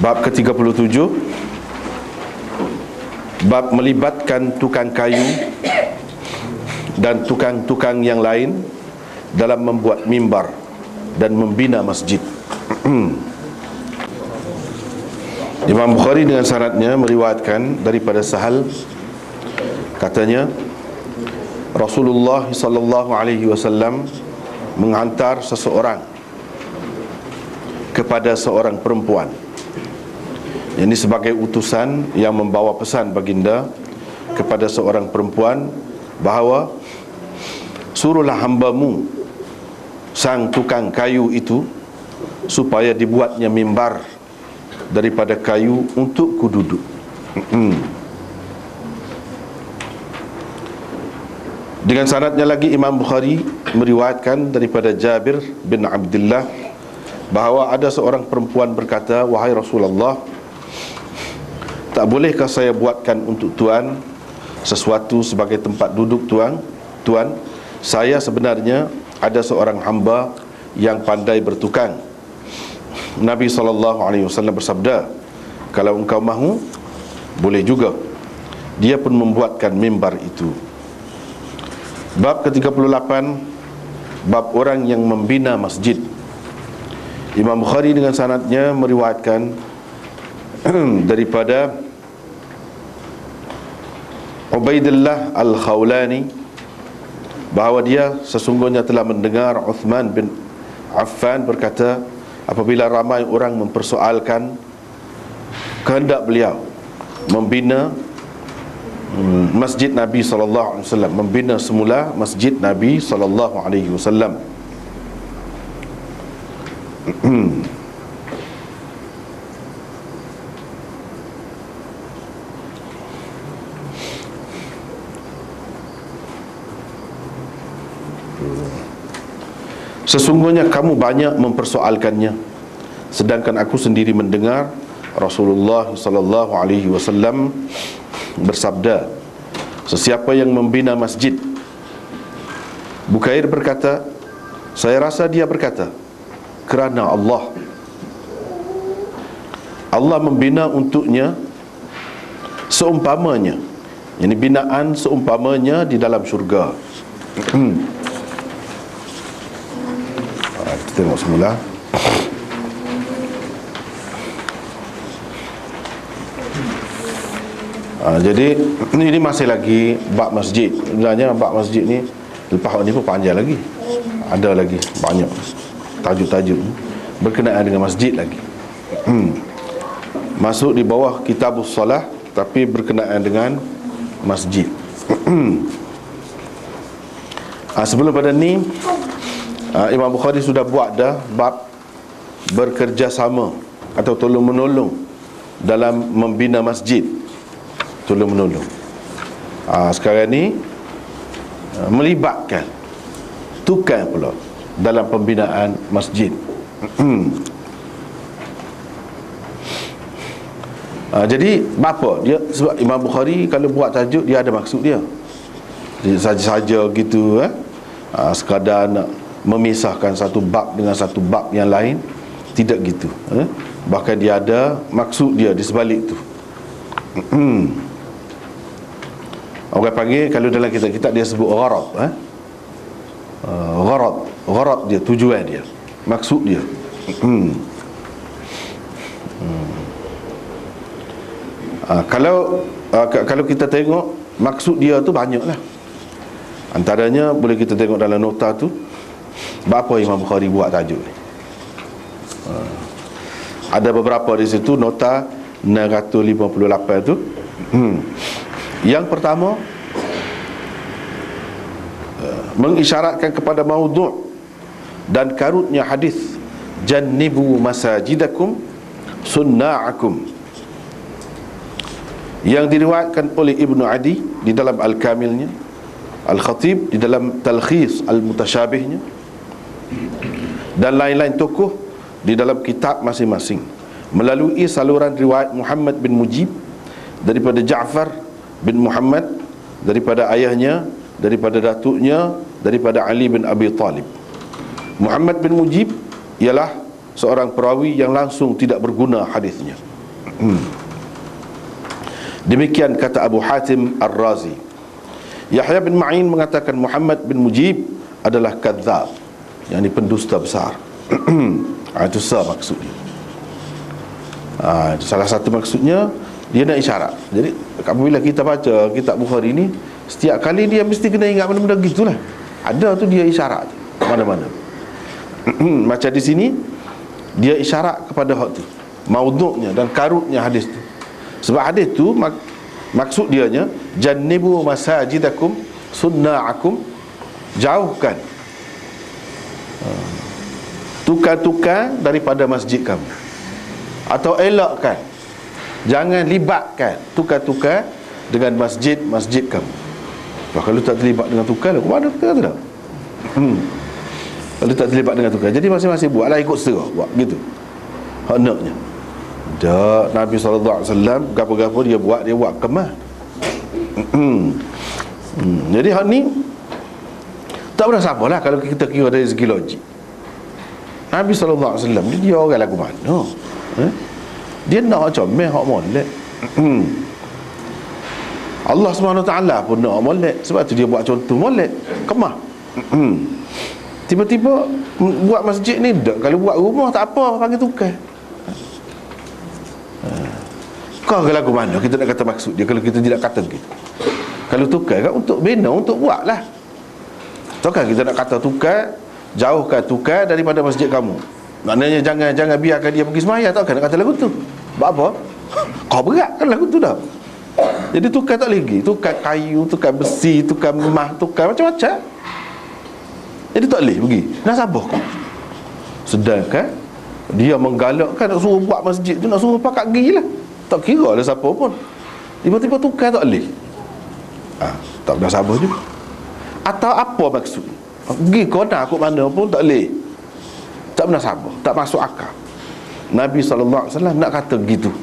Bab ke-37, bab melibatkan tukang kayu dan tukang-tukang yang lain dalam membuat mimbar dan membina masjid. Imam Bukhari dengan sanadnya meriwayatkan daripada Sahal, katanya Rasulullah sallallahu alaihi wasallam menghantar seseorang kepada seorang perempuan. Ini sebagai utusan yang membawa pesan baginda kepada seorang perempuan bahawa suruhlah hambamu sang tukang kayu itu supaya dibuatnya mimbar daripada kayu untuk kududuk. Dengan sanadnya lagi Imam Bukhari meriwayatkan daripada Jabir bin Abdullah bahawa ada seorang perempuan berkata, "Wahai Rasulullah, tak bolehkah saya buatkan untuk tuan sesuatu sebagai tempat duduk tuan? Saya sebenarnya ada seorang hamba yang pandai bertukang." Nabi SAW bersabda, "Kalau engkau mahu, boleh juga." Dia pun membuatkan mimbar itu. Bab ke-38, bab orang yang membina masjid. Imam Bukhari dengan sanadnya meriwayatkan daripada Ubaidillah Al-Khawlani bahawa dia sesungguhnya telah mendengar Uthman bin Affan berkata, apabila ramai orang mempersoalkan kehendak beliau membina Masjid Nabi SAW, membina semula Masjid Nabi SAW. Sesungguhnya kamu banyak mempersoalkannya, sedangkan aku sendiri mendengar Rasulullah sallallahu alaihi wasallam bersabda, sesiapa yang membina masjid. Bukair berkata, saya rasa dia berkata, kerana Allah membina untuknya seumpamanya, ini binaan seumpamanya di dalam syurga. Kita tengok semula. Jadi ini masih lagi bab masjid. Sebenarnya bab masjid ni lepas ni pun panjang lagi. Ada lagi banyak tajuk-tajuk berkenaan dengan masjid lagi. Masuk di bawah kitabus solah, tapi berkenaan dengan masjid. Sebelum pada ni Imam Bukhari sudah buat dah bab bekerjasama atau tolong-menolong dalam membina masjid. Tolong-menolong. Sekarang ni melibatkan tukang pula dalam pembinaan masjid. Jadi apa dia? Sebab Imam Bukhari kalau buat tajuk dia ada maksud dia. Dia saja-saja gitu sekadar nak memisahkan satu bab dengan satu bab yang lain, tidak gitu. Bahkan dia ada maksud dia di sebalik tu. Orang panggil, kalau dalam kitab-kitab dia sebut gharad. Gharad dia, tujuan dia, maksud dia. Kalau kita tengok maksud dia tu banyaklah. Antaranya boleh kita tengok dalam nota tu, berapa Imam Bukhari buat tajuk ni. Ada beberapa di situ, nota 658 tu. Yang pertama, mengisyaratkan kepada maudhu' dan karutnya hadis, jannibu masajidakum sunna'akum, yang diriwayatkan oleh Ibnu Adi di dalam Al-Kamilnya, Al-Khatib di dalam Talkhis Al-Mutasyabihnya, dan lain-lain tokoh di dalam kitab masing-masing, melalui saluran riwayat Muhammad bin Mujib daripada Ja'far bin Muhammad, daripada ayahnya, daripada datuknya, daripada Ali bin Abi Talib. Muhammad bin Mujib ialah seorang perawi yang langsung tidak berguna hadisnya. Demikian kata Abu Hatim Ar-Razi. Yahya bin Ma'in mengatakan Muhammad bin Mujib adalah kadzab, yakni pendusta besar. Itu sah maksudnya. Itu salah satu maksudnya. Dia nak isyarat. Jadi apabila kita baca kitab Bukhari ni, setiap kali dia mesti kena ingat benda-benda gitulah. Ada tu dia isyarat mana-mana. Macam di sini dia isyarat kepada hak tu, maudhu'nya dan karutnya hadis tu. Sebab hadis tu maksud dianya jannibu masajidakum sunna'akum, jauhkan tukar-tukar daripada masjid kamu, atau elakkan, jangan libatkan tukar-tukar dengan masjid-masjid kamu. Kalau tak terlibat dengan tukar, ke mana tukar tu dah? Kalau tak terlibat dengan tukar, jadi masing-masing buatlah ikut selera, buat gitu haknya. Tak, Nabi SAW gapo-gapo dia buat kemah. Jadi hak ni tak pernah sabarlah kalau kita kira dari segi logik. Nabi SAW ni dia orang lagu mana? Dia nak comel hak molek. Allah SWT pun nak molek. Sebab tu dia buat contoh molek kemah. Tiba-tiba buat masjid ni dak. Kalau buat rumah tak apa, panggil tukar. Kau ke lagu mana kita nak kata maksud dia kalau kita tidak kata gitu. Kalau tukar kan untuk bina, untuk buat lah. Takkan kita nak kata tukar, jauhkan tukar daripada masjid kamu. Maknanya jangan biarkan dia pergi sembahyang. Takkan nak kata lagu tu. Sebab apa? Kau berat kan lagu tu dah. Jadi tukar tak lagi. Tukar kayu, tukar besi, tukar emah, tukar macam-macam. Jadi tak boleh pergi. Nak sabar kau. Sedangkan dia menggalakkan nak suruh buat masjid tu, nak suruh pakat pergi lah. Tak kira lah siapa pun. Tiba-tiba tukar tak boleh. Tak pernah sabar juga. Atau apa maksud? Pergi kona aku mana pun tak boleh. Tak pernah sabar, tak masuk akal. Nabi SAW nak kata gitu.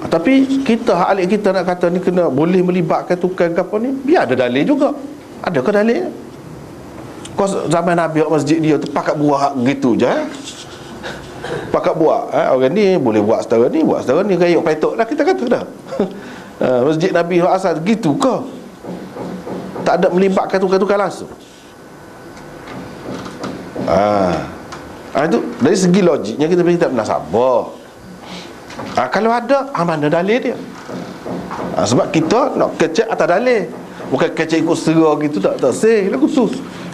Tapi kita, alik kita nak kata ni kena boleh melibatkan tukar ke apa ni, biar ada dalil juga. Adakah dalilnya? Kau zaman Nabi masjid dia tu pakat buat gitu je. Pakat buat, orang ni boleh buat setara ni, buat setara ni, gayuk petok lah kita kata dah. Masjid Nabi asal gitu ke? Tak ada melibatkan tukar-tukar langsung. Itu dari segi logiknya kita tak pernah sabar. Kalau ada, mana dalil dia? Sebab kita nak kecek atas dalil, bukan kecek ikut selera gitu. Tak seh lagu tu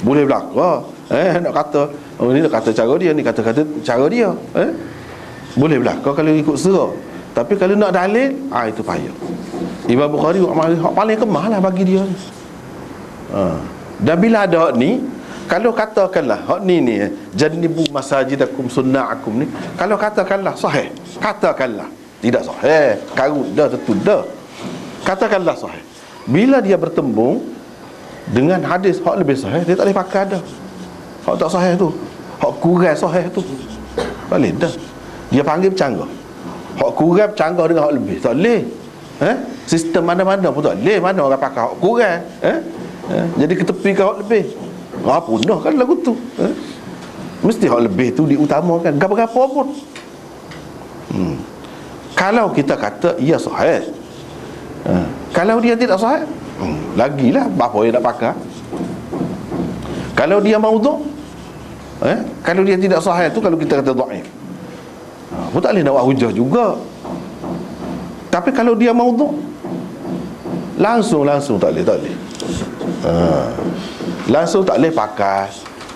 boleh belaka. Nak kata ni nak kata cara dia, ni kata cara dia, boleh belaka kalau ikut selera. Tapi kalau nak dalil, itu payah. Imam Bukhari paling kemah lah bagi dia. Dan bila ada hak ni, kalau katakanlah hak ni janibu masajidakum sunna'akum ni, kalau katakanlah sahih, katakanlah tidak sahih, karut dah, tentu dah, katakanlah sahih, bila dia bertembung dengan hadis hak lebih sahih, dia tak boleh pakai dah hak tak sahih tu, hak kurang sahih tu, tak boleh dah. Dia panggil bercanggah. Hak kurang bercanggah dengan hak lebih, tak boleh. Sistem mana-mana pun tak boleh. Mana orang pakai hak kurang, jadi ketepikan hak lebih. Punah kan lagu tu. Mesti hak lebih tu diutamakan, gapa-gapa pun. Kalau kita kata ia sahih, kalau dia tidak sahih, lagilah apa yang nak pakai. Kalau dia maudhu', kalau dia tidak sahih tu, kalau kita kata dhaif, pun tak boleh nak buat hujah juga. Tapi kalau dia maudhu', langsung tak boleh. Langsung tak boleh pakai,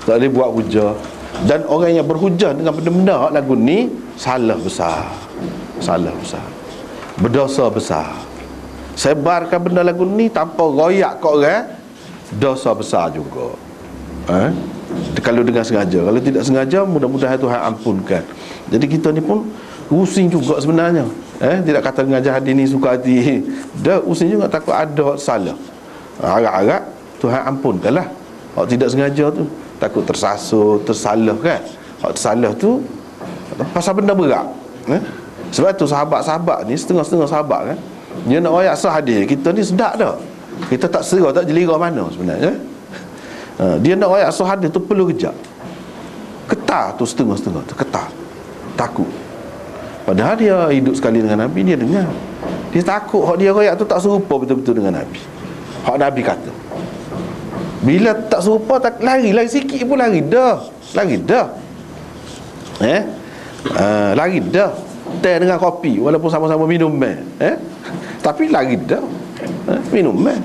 tak boleh buat hujah. Dan orang yang berhujah dengan benda-benda lagu ni salah besar, berdosa besar. Sebarkan benda lagu ni tanpa royak kat orang, dosa besar juga. Kalau dengan sengaja, kalau tidak sengaja, mudah-mudahan Tuhan ampunkan. Jadi kita ni pun pusing juga sebenarnya. Tidak kata mengajar hadis ni suka hati, dah pusing juga, takut ada salah. Harap-harap Tuhan ampunkanlah. Hak tidak sengaja tu takut tersalah kan. Hak tersalah tu pasal benda berat. Sebab tu sahabat-sahabat ni, setengah-setengah sahabat kan, dia nak royak sah hadis, kita ni sedap dah. Kita tak serah, tak jelira mana sebenarnya. Dia nak ayat sahih hadis tu perlu kejap. Ketar tu setengah-setengah tu, ketar. Takut. Padahal dia hidup sekali dengan Nabi, dia dengar. Dia takut hak dia ayat tu tak serupa betul-betul dengan Nabi. Hak Nabi kata. Bila tak serupa, tak lari sikit pun lari dah. Lari dah. Lari dah. Teh dengan kopi walaupun sama-sama minum meh. Tapi lari dah. Minum meh.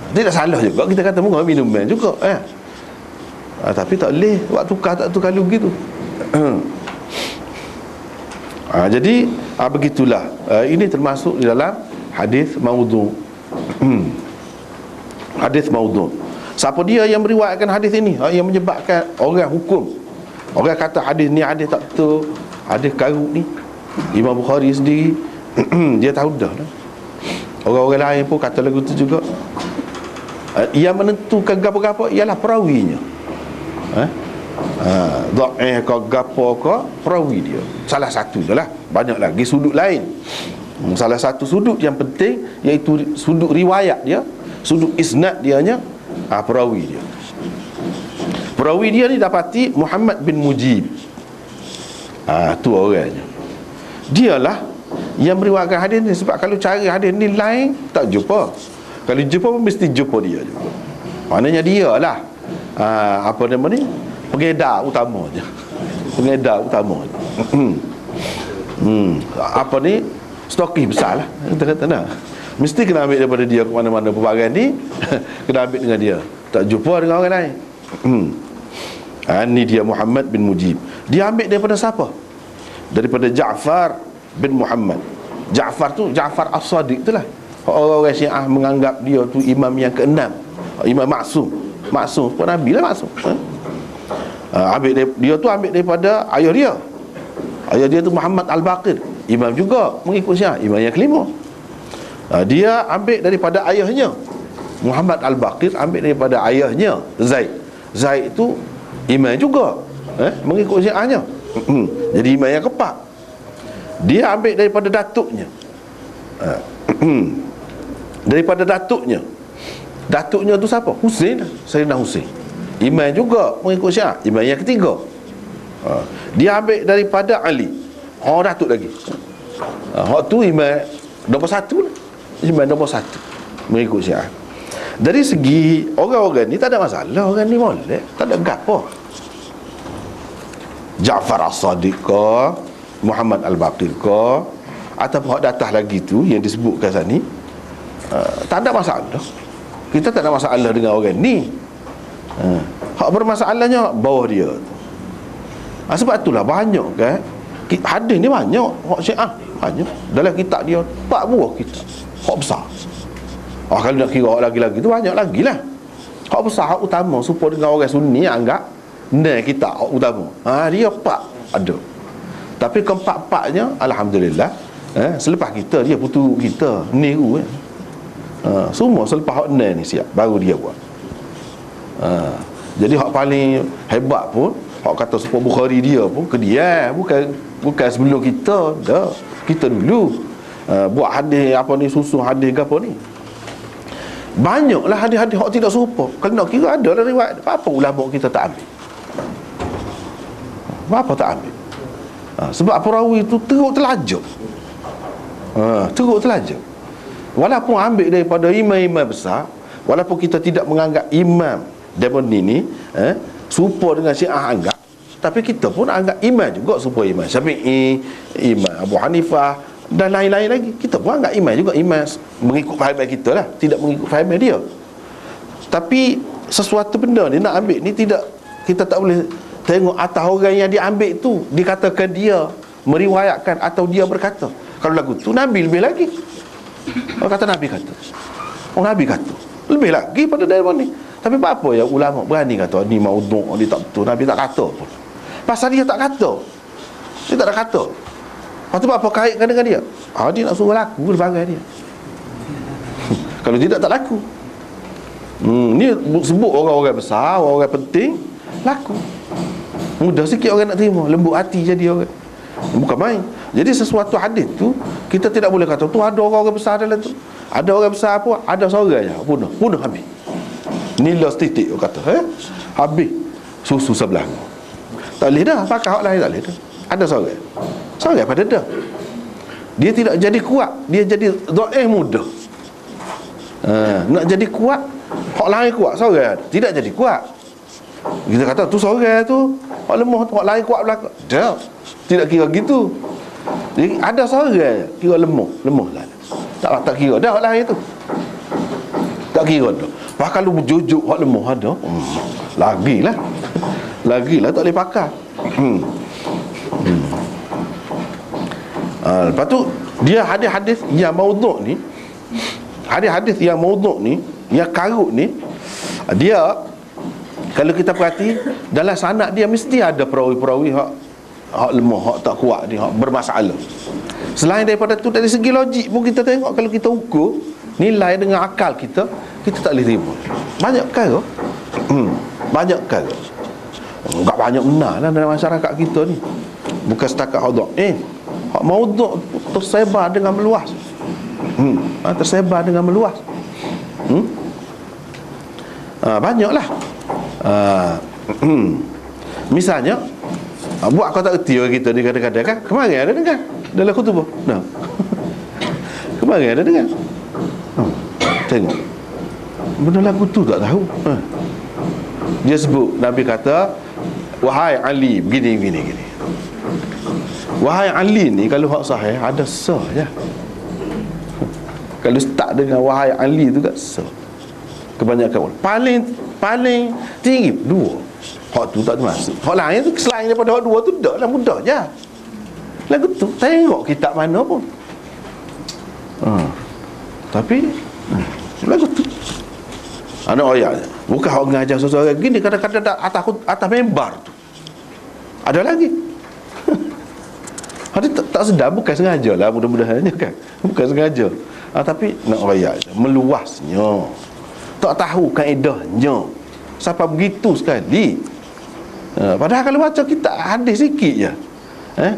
Tidak salah juga kita kata moga minum meh juga. Tapi tak boleh buat tukar tak tukar begitu. Jadi begitulah. Ini termasuk di dalam hadis maudhu. Hadis maudhu. Siapa dia yang meriwayatkan hadis ini? Yang menyebabkan orang hukum, orang kata hadis ni hadis tak betul, hadis karut ni. Imam Bukhari sendiri dia tahu dah. Orang-orang lain pun kata lagu tu juga. Yang menentukan gapo-gapo ialah perawinya. Dhaif ke gapo ke perawi dia. Salah satu je lah. Banyak lagi sudut lain. Salah satu sudut yang penting iaitu sudut riwayat dia, sudut isnad dianya, perawi dia. Perawi dia ni dapati Muhammad bin Mujib. Tu orangnya. Dialah yang meriwayatkan hadis ni. Sebab kalau cari hadis ni lain tak jumpa. Kalau jumpa pun mesti jumpa dia juga. Maknanya dialah apa nama ni, pengedar utamanya. Pengedar utamanya. Apa ni, stokis besar lah kita kata nak. Mesti kena ambil daripada dia ke mana-mana pelbagai ni. Kena ambil dengan dia. Tak jumpa dengan orang lain. Ni dia Muhammad bin Mujib. Dia ambil daripada siapa? Daripada Ja'far bin Muhammad. Ja'far tu Ja'far As-Sadiq tu lah. Orang-orang Syiah menganggap dia tu imam yang ke-6, imam maksum. Maksum pun Nabi lah maksum. Dia tu ambil daripada ayah dia. Ayah dia tu Muhammad Al-Baqir, imam juga mengikut Syiah, imam yang kelima. Dia ambil daripada ayahnya Muhammad Al-Baqir, ambil daripada ayahnya Zaid. Zaid itu imam juga, mengikut Syiahnya. Jadi imam yang keempat. Dia ambil daripada datuknya. Daripada datuknya. Datuknya tu siapa? Husain, Sayyidina Husain. Imam juga mengikut Syiah, imam yang ketiga. Dia ambil daripada Ali. Datuk lagi. Hak tu imam nombor satu lah. Imam nombor satu mengikut Syiah. Dari segi orang-orang ni tak ada masalah. Orang ni molek, tak ada gapo. Ja'far As-Sadiq ke, Muhammad Al-Baqir ke, ataupun hak datang lagi tu yang disebutkan saat ni, tak ada masalah. Kita tak ada masalah dengan orang ni. Hak bermasalahnya bawah dia. Sebab itulah banyak kan, hadis ni banyak hak Syiah, banyak dalam kitab dia 4 buah kitab hak besar. Kalau nak kira hak lagi-lagi tu banyak lagi lah. Hak besar, hak utama supaya dengan orang Sunni anggap ni kitab hak utama. Dia 4 ada. Tapi keempat-empatnya alhamdulillah, selepas kita dia putu kita niru semua selepas hak ni siap baru dia buat. Jadi hak paling hebat pun hak kata supaya Bukhari dia pun kedia, bukan sebelum kita dah. Kita dulu buat hadis apa ni, susun hadis ke apa ni. Banyaklah hadis-hadis hak tidak serupa. Kalau nak kira ada lah riwayat. Apa ulama kita tak ambil? Apa tak ambil? Sebab perawi itu teruk telajak. Teruk telajak. Walaupun ambil daripada imam-imam besar, walaupun kita tidak menganggap imam Daimoni ni serupa dengan Syiah anggap, tapi kita pun anggap imam juga serupa imam Syafi'i, imam Abu Hanifah dan lain-lain lagi. Kita pun anggap imam juga, imam mengikut faham kita lah, tidak mengikut faham dia. Tapi sesuatu benda ni nak ambil ni, tidak, kita tak boleh tengok atas orang yang diambil tu dikatakan dia meriwayatkan atau dia berkata. Kalau lagu tu Nabi lebih lagi. Orang kata Nabi kata, Nabi kata lebih lagi pada Daimon ni. Tapi apa yang ulama berani kata ni maudhu', ni tak betul, Nabi tak kata pun. Pasal dia tak kata, dia tak ada kata. Lepas tu apa kaitkan dengan dia? Dia nak suruh laku sebagai dia. Kalau tidak tak laku. Ni sebut orang-orang besar, orang-orang penting laku. Mudah sikit orang nak terima, lembut hati jadi orang. Bukan main. Jadi sesuatu hadis tu kita tidak boleh kata tu ada orang-orang besar dalam tu. Ada orang besar apa, ada seorang je bunuh habis. Nila setitik kata, habis susu sebelah. Tak boleh dah, pakai hak lain tak boleh dah. Ada seorang pada dah. Dia tidak jadi kuat, dia jadi dhaif mudah. Nak jadi kuat, hak lain kuat, seorang tidak jadi kuat. Kita kata tu seorang tu hak lemah, hak lain kuat belakang. Dah. Tidak kira gitu. Jadi ada seorang kira lemah lah. Tak kira dah hak lain tu. Tak kira dah. Bahkan lu berjujuk hak lemah ada. Lagilah tak boleh pakai. Lepas tu dia hadis-hadis yang maudhu' ni, hadis-hadis yang maudhu' ni, yang karut ni, dia kalau kita perhati dalam sanad dia mesti ada perawi-perawi hak lemah, hak tak kuat ni, hak bermasalah. Selain daripada tu, dari segi logik pun kita tengok, kalau kita ukur nilai dengan akal kita tak boleh terima. Banyak perkara banyak perkara enggak banyak benar lah dalam masyarakat kita ni. Bukan setakat hak hak maudhu' tersebar dengan meluas. Tersebar dengan meluas. Banyaklah. Misalnya buat kau tak erti orang kita ni kadang-kadang kan. Kemarin ada dengar dalam khutbah. Nah. Kemarin ada dengar. Tengok. Benda lagu tu tak tahu. Dia sebut, Nabi kata, wahai Ali, begini. Wahai Ali ni kalau hak sahih ada sah je. Kalau start dengan wahai Ali tu kat sah. Kebanyakan paling tinggi dua. Hak tu tak termasuk. Hak lain tu selain daripada hak dua tu dah lah, mudah je. Lagu tu tengok kitab mana pun. Tapi lagu tu anak ayat bukan hak mengajar seseorang gini, kadang-kadang atas membar tu ada lagi. Ada tak sedar, bukan sengaja lah, mudah-mudahannya kan, bukan sengaja. Tapi nak ayat meluasnya, tak tahu kaedahnya sampai begitu sekali. Padahal kalau baca kita hadis sikit je,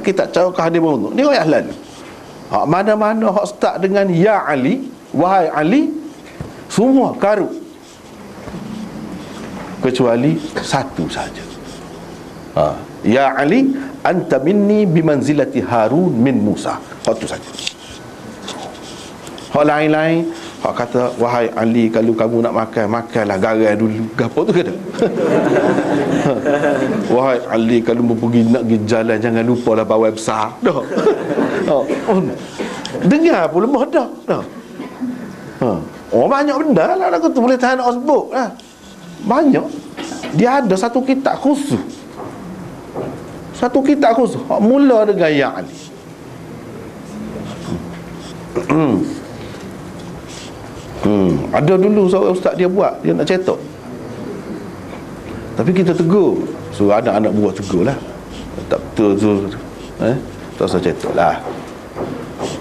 kita cakap hadis maudhu' ni ayat lalu. Hak mana-mana hak start dengan ya Ali, wahai Ali, semua karut kecuali satu saja. Ya Ali, anta minni bimanzilati Harun min Musa. Hak tu saja. Hak lain-lain, hak kata wahai Ali, kalau kamu nak makanlah garam dulu. Gapo tu kata? Wahai Ali, kalau mau nak pergi jalan jangan lupalah bawa besar. Dah. Dengar pun lemah dah. Banyak benda lah lagu tu, boleh tahan nak sebut lah. Banyak. Dia ada satu kitab khusus. Mula dengan ya Ali. Ada dulu seorang ustaz dia buat, dia nak cetak. Tapi kita tegur, suruh anak-anak buat tegur lah. Tak betul. Tak usah cetak lah.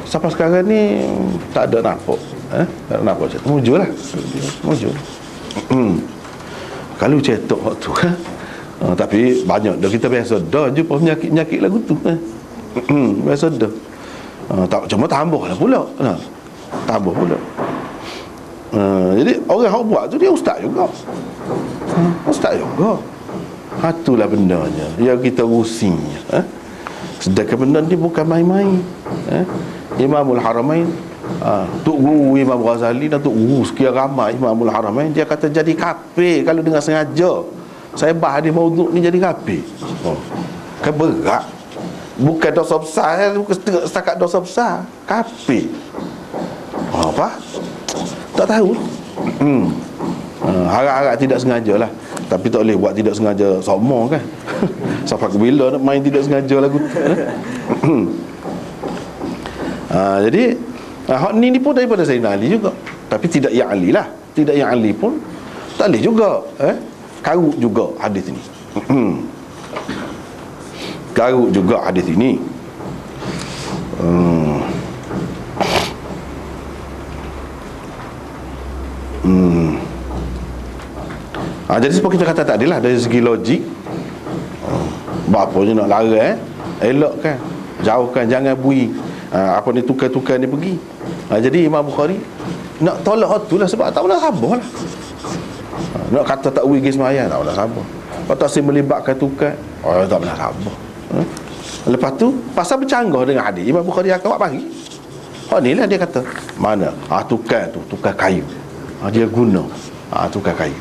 Sampai sekarang ni tak ada nampak. Tak ada nampak cetak. Mujur lah. Kalau cetak waktu tapi banyak dah kita biasa dah jumpa penyakit-penyakit lagu tu. Biasa dah. Tak cuma tambah lah pula. Tambah pula. Jadi orang yang buat tu dia ustaz juga. Itulah bendanya yang kita usinya. Sedangkan benda ni bukan main-main. Imamul Haramain, Tok Guru Imam Ghazali dan Tok Guru sekian ramai Imamul Haramain, dia kata jadi kafir kalau dengan sengaja saya bahas hadis maudhu' ni jadi kafir. Kan berat. Bukan dosa besar, bukan setakat dosa besar, kafir. Apa? Tak tahu. Harap-harap tidak sengaja lah. Tapi tak boleh buat tidak sengaja sama kan. Sampai ke bila nak main tidak sengaja lagu tu. Jadi hak ni pun daripada Sayyidina Ali juga. Tapi tidak yang Ali lah. Tidak yang Ali pun tak boleh juga. Karut juga hadis ini. Karut juga hadis ini. Jadi seperti kita kata tadi lah, dari segi logik, bapanya nak larang, elokkan, jauhkan, jangan bui apa ni tukar-tukar ni pergi. Jadi Imam Bukhari nak tolak tu lah, sebab tak pernah sabar lah. Nak kata tak pergi semayang, tak pernah sabar. Kalau tak si melibatkan tukar, tak pernah sabar. Lepas tu pasal bercanggah dengan hadis, Imam Bukhari akan buat pagi. Ni lah dia kata, mana? Tukar tu, tukar kayu. Dia guna tukar kayu.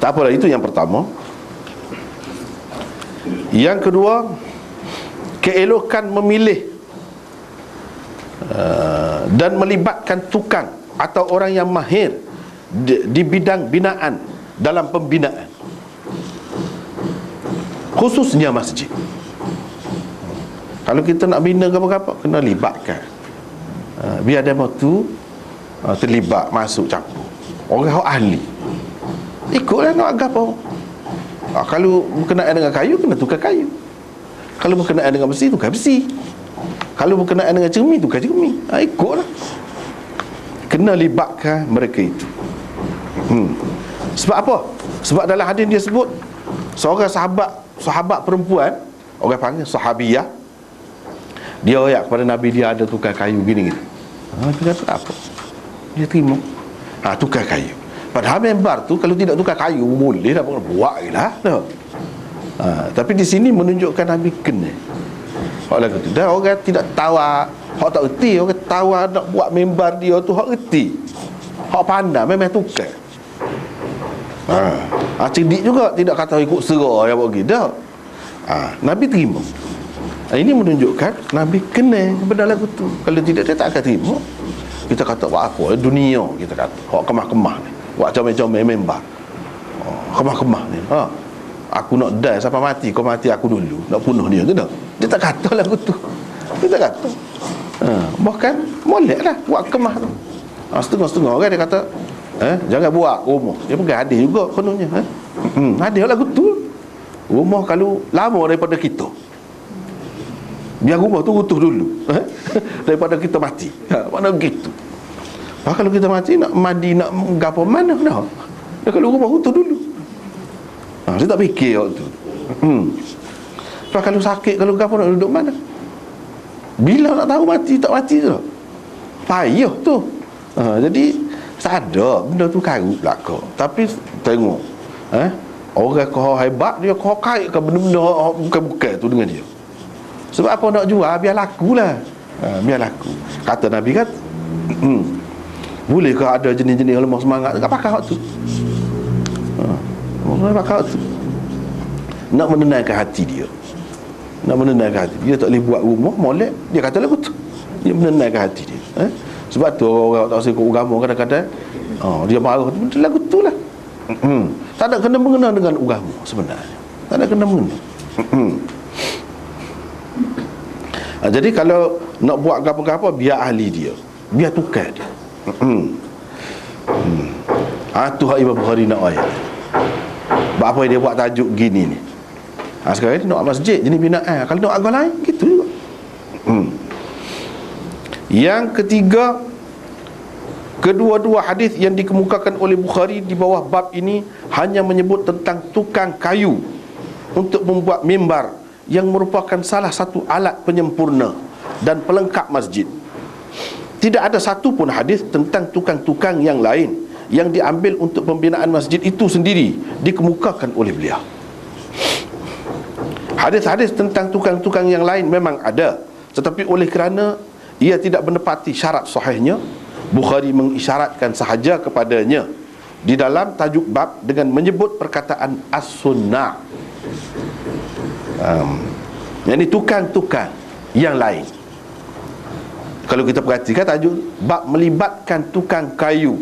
Tak apalah, itu yang pertama. Yang kedua, keelokan memilih dan melibatkan tukang atau orang yang mahir di bidang binaan dalam pembinaan, khususnya masjid. Kalau kita nak bina apa-apa, kena libatkan. Biar demo tu terlibat, masuk campur. Orang ahli. Ikutlah nak agak apa. Kalau berkenaan dengan kayu, kena tukar kayu. Kalau berkenaan dengan besi, tukar besi. Kalau berkenaan dengan cermin, tukar cermin. Ikutlah. Kena libatkan mereka itu. Sebab apa? Sebab dalam hadis dia sebut seorang sahabat perempuan, orang panggil sahabiyah, dia ayat kepada Nabi, dia ada tukar kayu gini-gini. Dia kata apa? Dia terima. Tukar kayu. Padahal membar tu kalau tidak tukar kayu boleh dah buat lah. Tapi di sini menunjukkan Nabi kena. Dan orang tidak tahu, hak tak erti, orang tahu nak buat membar dia tu hak erti. Hak pandai memang tukar. Cerdik juga, tidak kata ikut serah yang buat gitu. Nabi terima. Ini menunjukkan Nabi kena kepada lagu tu. Kalau tidak, dia tak akan terima. Kita kata buat apa? Dunia kita kata. Hak kemah-kemah ni. Buat comel-comel member. Kemah-kemah ni. Aku nak die sampai mati, kau mati aku dulu. Nak bunuh dia tu dah. Dia tak kata lagu tu. Dia tak kata. Bahkan molek lah buat kemah tu. Setengah-setengah kan dia kata, jangan buat rumah. Dia pegang hadis juga kononnya. Hadis lagu tu. Rumah kalau lama daripada kita, biar rumah tu utuh dulu daripada kita mati. Mana gitu. Kalau kita mati nak mandi, nak gapo mana dah. Kalau rumah utuh dulu. Saya tak fikir waktu tu. Kalau sakit, kalau gapo nak duduk mana? Bila nak tahu mati tak mati tu? Payah tu. Jadi sadar benda tu karut belaka. Tapi tengok, orang kau hebat, dia kau kait ke benda-benda bukan-bukan tu dengan dia. Sebab apa nak jual, biar laku lah. Biar laku. Kata Nabi kan, bolehkah ada jenis-jenis lemah semangat tak pakai hak tu? Pakai hak tu. Nak menenangkan hati dia. Nak menenangkan hati dia. Tak boleh buat rumah molek, dia kata lagu tu. Dia menenangkan hati dia. Sebab tu orang tak ikut agama kadang-kadang dia marah tu lagu tu lah. Tak ada kena-mengena dengan agama sebenarnya. Tak ada kena-mengena. Jadi kalau nak buat apa-apa, biar ahli dia, biar tukar dia. Tu hak Imam Bukhari nak ayat. Apa dia buat tajuk gini ni? Sekarang ni nak masjid jenis binaan. Kalau nak agama lain gitu juga. Yang ketiga, kedua-dua hadis yang dikemukakan oleh Bukhari di bawah bab ini hanya menyebut tentang tukang kayu untuk membuat mimbar yang merupakan salah satu alat penyempurna dan pelengkap masjid. Tidak ada satu pun hadis tentang tukang-tukang yang lain yang diambil untuk pembinaan masjid itu sendiri dikemukakan oleh beliau. Hadis-hadis tentang tukang-tukang yang lain memang ada, tetapi oleh kerana ia tidak menepati syarat sahihnya, Bukhari mengisyaratkan sahaja kepadanya di dalam tajuk bab dengan menyebut perkataan as-sunnah. Yang ini tukang-tukang yang lain. Kalau kita perhatikan tajuk bab melibatkan tukang kayu.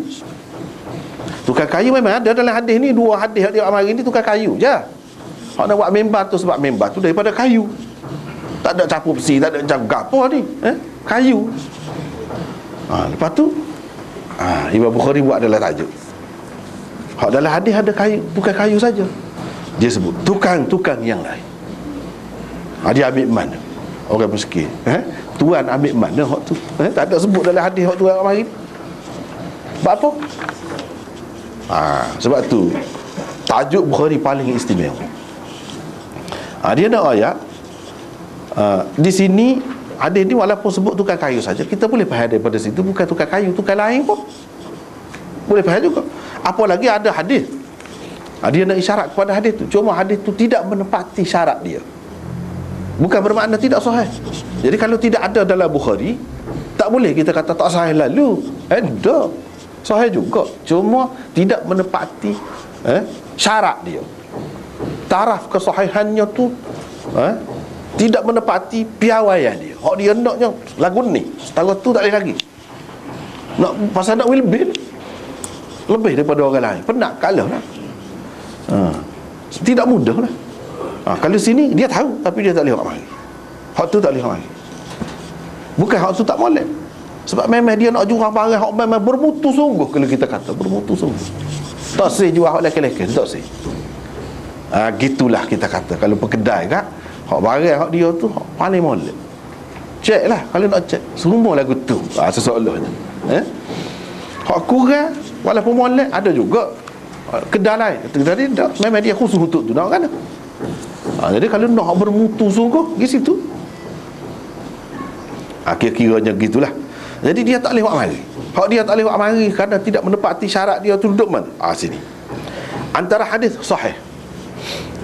Tukang kayu memang ada dalam hadis ni. Dua hadis dia amal ini tukang kayu je. Hak nak buat member tu sebab member tu daripada kayu. Tak ada capur besi, tak ada jaga apa ni, kayu. Lepas tu Imam Bukhari buat adalah tajuk. Hak dalam hadis ada kayu, tukang kayu saja. Dia sebut tukang-tukang yang lain. Dia ambil mana? Orang miskin. Tuan ambil mana hak tu? Tak ada sebut dalam hadis hak tuan mari. Sebab apa? Sebab tu tajuk Bukhari paling istimewa. Dia nak ayat di sini hadis ni walaupun sebut tukang kayu saja, kita boleh faham daripada situ bukan tukang kayu, tukang lain pun. Boleh faham juga. Apa lagi ada hadis, dia nak isyarat kepada hadis tu, cuma hadis tu tidak menepati syarat dia, bukan bermakna tidak sahih. Jadi kalau tidak ada dalam Bukhari, tak boleh kita kata tak sahih lalu. Ada sahih juga, cuma tidak menepati syarat dia. Taraf kesahihannya tu tidak menepati piawaian dia. Hak dia naknya lagu ni, setara tu tak boleh lagi. Nak pasal nak will bill lebih daripada orang lain, penat kalah lah. Tidak mudah lah. Kalau sini dia tahu, tapi dia tak boleh hak mari. Hak tu tak boleh hak mari. Bukan hak tu tak molek, sebab memang dia nak jual barang hak memang bermutu sungguh. Kalau kita kata bermutu sungguh, tak sih jual hak lelaki-lelaki, tak sih. Gitulah kita kata. Kalau perkedai kan, hak barang hak dia tu hak paling molek. Cek lah, kalau nak cek semua lagu tu sesoalnya. Hak kurang walaupun molek ada juga kedai lain. Jadi memang dia khusus untuk tu, nak kan? Jadi kalau nak bermutu sungguh, pergi situ. Kira-kiranya gitulah. Jadi dia tak boleh buat mari. Hak dia tak boleh buat mari kerana tidak menepati syarat dia tu duduk mana? Sini. Antara hadis sahih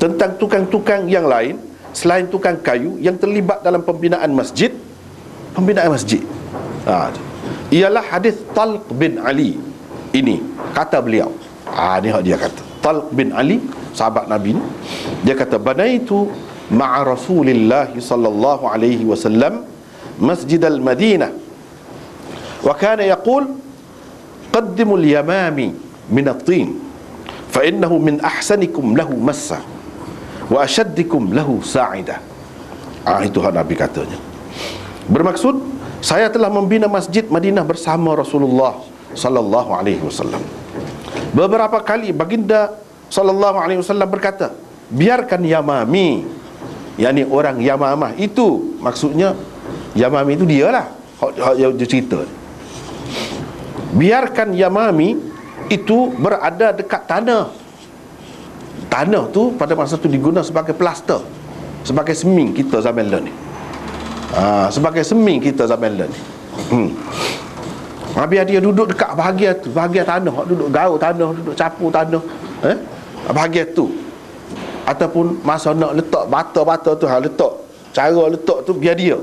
tentang tukang-tukang yang lain selain tukang kayu yang terlibat dalam pembinaan masjid, ialah hadis Talq bin Ali. Ini kata beliau, ni hak dia kata. Talq bin Ali, sahabat Nabi ni, dia kata, banaitu ma'a Rasulillah sallallahu alaihi wasallam Masjid al-Madinah wa kana yaqul qaddimul yamami min at-tin fa innahu min ahsanikum lahu massa wa ashaddikum lahu sa'idah. Itu hak Nabi katanya. Bermaksud, saya telah membina Masjid Madinah bersama Rasulullah sallallahu alaihi wasallam. Beberapa kali baginda sallallahu alaihi wasallam berkata, biarkan Yamami, yakni orang Yamamah itu, maksudnya Yamami itu dialah dia cerita. Biarkan Yamami itu berada dekat tanah. Tanah tu pada masa tu digunakan sebagai plaster, sebagai seming kita zaman ni. Sebagai seming kita zaman ni. Biar dia duduk dekat bahagian tu, bahagian tanah, duduk gaul tanah, duduk capur tanah, bahagian tu. Ataupun masa nak letak bata-bata tu, letak, cara letak tu biar dia.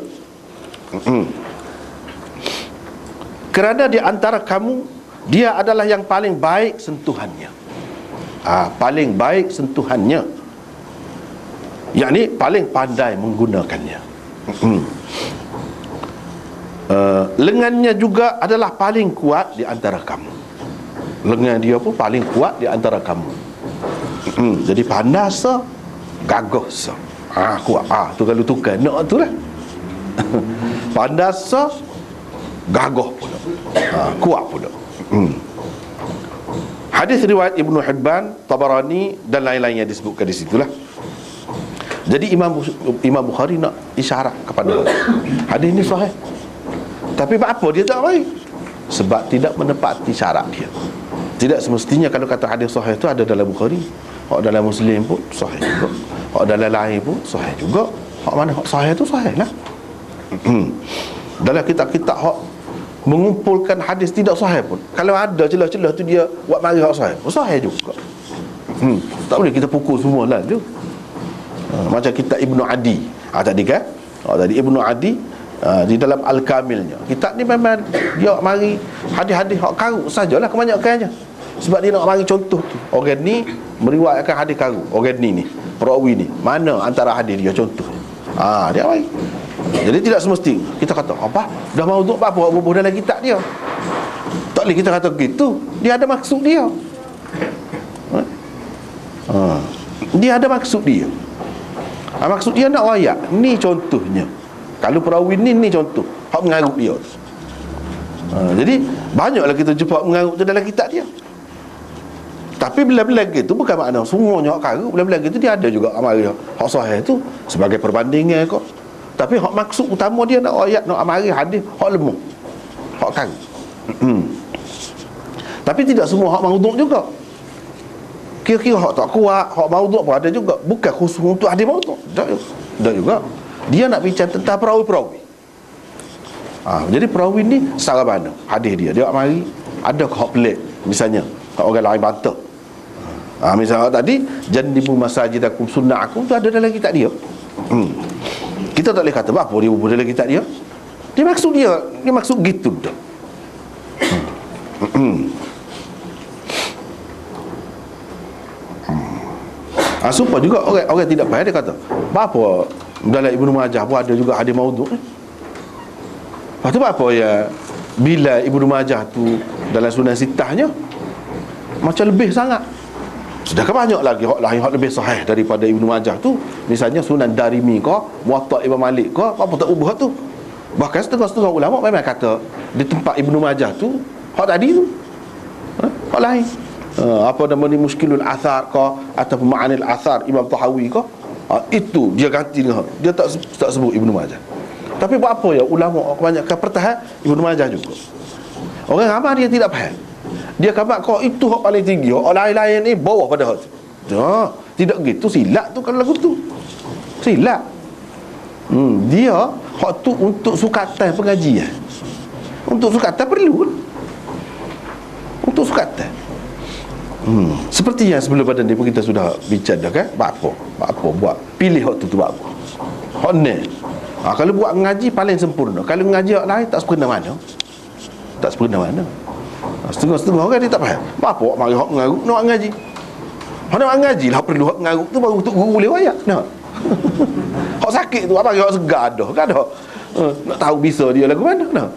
Kerana di antara kamu, dia adalah yang paling baik sentuhannya. Paling baik sentuhannya, yakni paling pandai menggunakannya. Lengannya juga adalah paling kuat di antara kamu. Lengan dia pun paling kuat di antara kamu. Jadi panas gagah kuat. Tu kalau tukar nak tu lah. Panas gagah pula, kuat pula. Hadis riwayat Ibnu Hibban, Tabarani dan lain-lainnya disebutkan di situlah. Jadi Imam Bukhari nak isyarat kepada hadis ini sahih. Tapi apa dia tak baik? Sebab tidak menepati syarat dia. Tidak semestinya kalau kata hadis sahih itu ada dalam Bukhari, hak dalam Muslim pun sahih juga, hak dalam lain pun sahih juga. Hak mana hak sahih itu sahih lah. Dalam kitab-kitab hak mengumpulkan hadis tidak sahih pun, kalau ada celah-celah tu dia buat mari hak sahih, sahih juga. Tak boleh kita pukul semua lah tu. Macam kitab Ibnu Adi tadi kan, tadi Ibnu Adi di dalam Al-Kamilnya, kitab ni memang dia mari hadis-hadis hak karut sajalah kebanyakannya. Sebab dia nak mari contoh tu, orang ni meriwayatkan hadis karut, orang ni perawi ni, mana antara hadis dia contoh. Dia mari. Jadi tidak semesti kita kata apa dah mau untuk apa bubuh dalam kitab dia. Tak boleh kita kata gitu. Dia ada maksud dia. Dia ada maksud dia. Maksud dia nak wayak. Ni contohnya. Kalau perawi ni contoh. Hak mengarut dia. Jadi banyaklah kita jumpa mengarut tu dalam kitab dia. Tapi bila-bila gitu bukan makna semuanya hak karut. Bila-bila gitu dia ada juga amal dia. Hak sahih tu sebagai perbandingan kok. Tapi hak maksud utama dia nak ayat, nak amari hadis hak lemah, hak karut. Tapi tidak semua hak maudhu' juga. Kira-kira hak tak kuat, hak maudhu' pun ada juga. Bukan khusus untuk hadis maudhu'. Tak juga. Dia nak bincang tentang perawi-perawi. Jadi perawi ni secara mana hadis dia amari ada hak pelik, misalnya hak orang lain bantah. Misalnya tadi jannibu masajidakum sunnahakum tu ada dalam kitab dia. Kita tak boleh kata apa dia buat dalam kitab dia. Dia maksud gitu dah. Supaya juga orang tidak faham, dia kata apa dalam Ibnu Majah pun ada juga hadis maudhu'. Lepas tu apa ya, bila Ibnu Majah tu dalam Sunan Sittahnya macam lebih sangat. Sedangkan banyak lagi hak lain hak lebih sahih daripada Ibnu Majah tu. Misalnya Sunan Darimi ke, Muwatta' Imam Malik ke, apa tak ubah tu. Bahkan setengah-setengah ulama memang kata di tempat Ibnu Majah tu hak tadi tu hak lain. Apa nama ni, Muskilul Athar ke ataupun Ma'anil Athar Imam Tahawi ke, itu dia ganti dengan dia tak sebut Ibnu Majah. Tapi buat apa ya, ulama kebanyakan pertahan Ibnu Majah juga. Orang ramai dia tidak faham. Dia kata kau itu hak paling tinggi, hak lain-lain ni bawah pada hak tu. Tidak gitu, silap tu kalau lagu tu. Silap. Dia hak tu untuk sukatan pengajian. Untuk sukatan perlu. Untuk sukatan. Seperti yang sebelum pada ni pun kita sudah bincang dah kan. Apa buat, pilih hak tu buat apa. Hak ni. Kalau buat ngaji paling sempurna. Kalau ngaji hak lain tak sempurna mana? Tak sempurna mana? Setengah-setengah orang dia tak faham. Apa mari hak mengarut nak ngaji? Hak nak ngaji lah perlu hak mengarut tu baru untuk guru boleh wayak. Nah. Hak sakit tu apa hak segar dah. Kan dah. Nak tahu bisa dia lagu mana nah.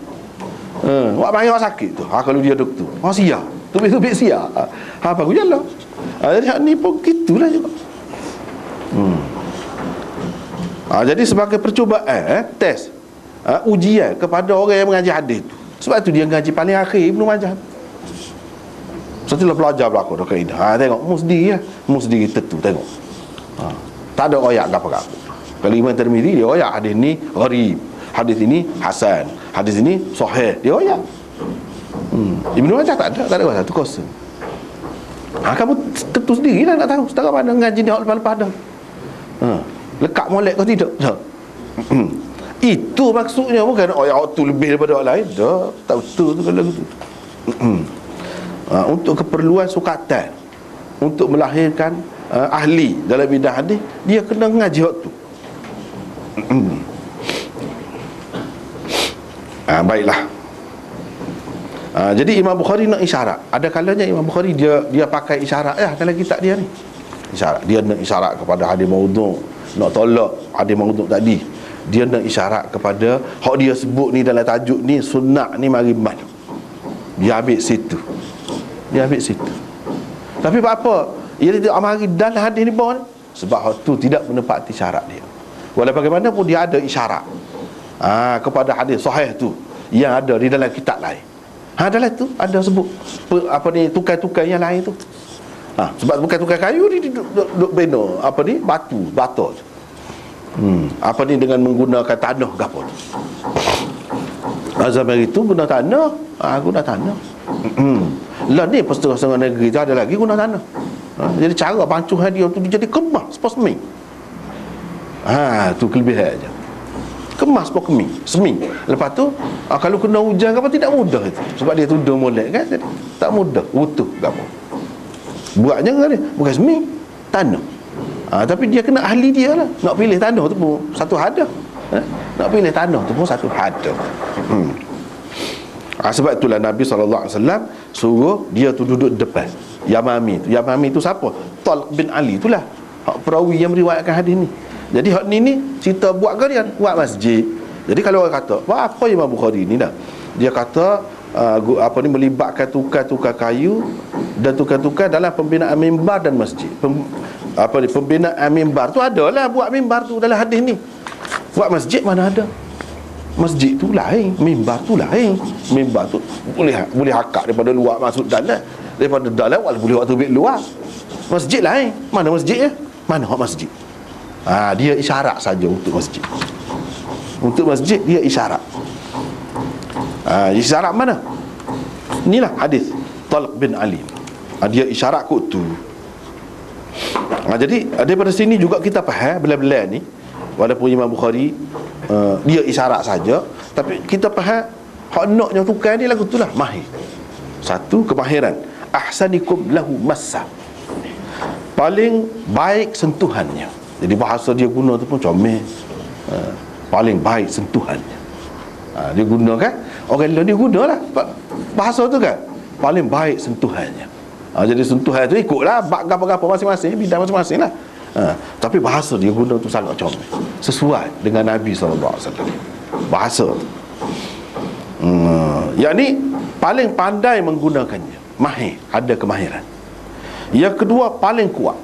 Hak mari hak sakit tu. Kalau dia doktor. Sia. Tubik-tubik sia. Bagus jalan. Jadi hak ni pun gitulah juga. Jadi sebagai percubaan test ujian kepada orang yang mengaji hadis tu. Sebab tu dia ngaji paling akhir Ibnu Majah. Setelah belajar berlaku dah kaedah. Tengok mu sendiri tentu tengok. Tak ada royak apa-apa. Kalau Imam Tirmizi dia royak hadis ni gharib, hadis ini hasan, hadis ini sahih, dia royak. Ibnu Majah tak ada satu kosong. Kamu tentu sendirilah nak tahu setara mana ngaji ni hak lepas-lepas dah. Lekat molek kau tidak? Itu maksudnya, bukan orang tu lebih daripada orang lain. Dah, tak betul tu kalau gitu. Untuk keperluan sukatan, untuk melahirkan ahli dalam bidang hadis, dia kena ngaji hak tu. Baiklah. Jadi Imam Bukhari nak isyarat. Ada kalanya Imam Bukhari dia pakai isyarat dalam kitab dia ni. Isyarat. Dia nak isyarat kepada hadis maudhu', nak tolak hadis maudhu' tadi. Dia nak isyarat kepada hak dia sebut ni dalam tajuk ni sunnah ni mari mat. Dia ambil situ. Tapi apa? Ia tidak amari dalam hadis ni pun sebab hak tu tidak menepati syarat dia. Walau bagaimanapun dia ada isyarat kepada hadis sahih tu yang ada di dalam kitab lain. Dalam tu ada sebut tukar-tukar yang lain tu. Sebab tukar-tukar kayu ni duduk beno batu tu. Dengan menggunakan tanah ke apa tu. Zaman itu guna tanah. Lah ni setengah-setengah negeri tu ada lagi guna tanah. Jadi cara pancuhan dia tu dia jadi kemas seperti tu kelebihan aja. Kemas seperti semi. Lepas tu kalau kena hujan ke apa tidak mudah itu. Sebab dia tudung molek kan. Jadi tak mudah utuh ke apa. Buatnya kan dia bukan semi, tanah. Tapi dia kena ahli dia lah. Nak pilih tanah tu pun satu hadah. Nak pilih tanah tu pun satu hadah. Sebab itulah Nabi SAW suruh dia tu duduk depan Yamami tu. Yamami tu siapa? Talq bin Ali itulah perawi yang meriwayatkan hadis ni. Jadi hak ni cerita buat kalian buat masjid. Jadi kalau orang kata apa Imam Bukhari ni dah, dia kata melibatkan tukar-tukar kayu dan tukar-tukar dalam pembinaan mimbar dan masjid. Pembinaan mimbar tu adalah buat mimbar tu dalam hadis ni. Buat masjid mana ada? Masjid tu lain, mimbar tu lain. Mimbar tu boleh hakak daripada luar masuk dalam, daripada dalam boleh waktu ambil luar. Masjid lain. Mana masjidnya? Mana hak masjid? Dia isyarat saja untuk masjid. Untuk masjid dia isyarat. Isyarat mana? Inilah hadis Talq bin Ali. Dia isyarat kot tu. Jadi daripada sini juga kita faham bela-bela ni, walaupun Imam Bukhari dia isyarat saja, tapi kita faham hak naknya tukar ni lagu tu lah mahir. Satu, kemahiran. Ahsanikum lahu massa, paling baik sentuhannya. Jadi bahasa dia guna tu pun comel. Paling baik sentuhannya. Dia guna kan, orang lain dia guna lah bahasa tu kan, paling baik sentuhannya. Jadi sentuhan tu ikutlah bab apa-apa masing-masing, bidang masing-masing lah. Tapi bahasa dia guna tu sangat comel, sesuai dengan Nabi SAW. Bahasa tu yakni paling pandai menggunakannya, mahir, ada kemahiran. Yang kedua, paling kuat.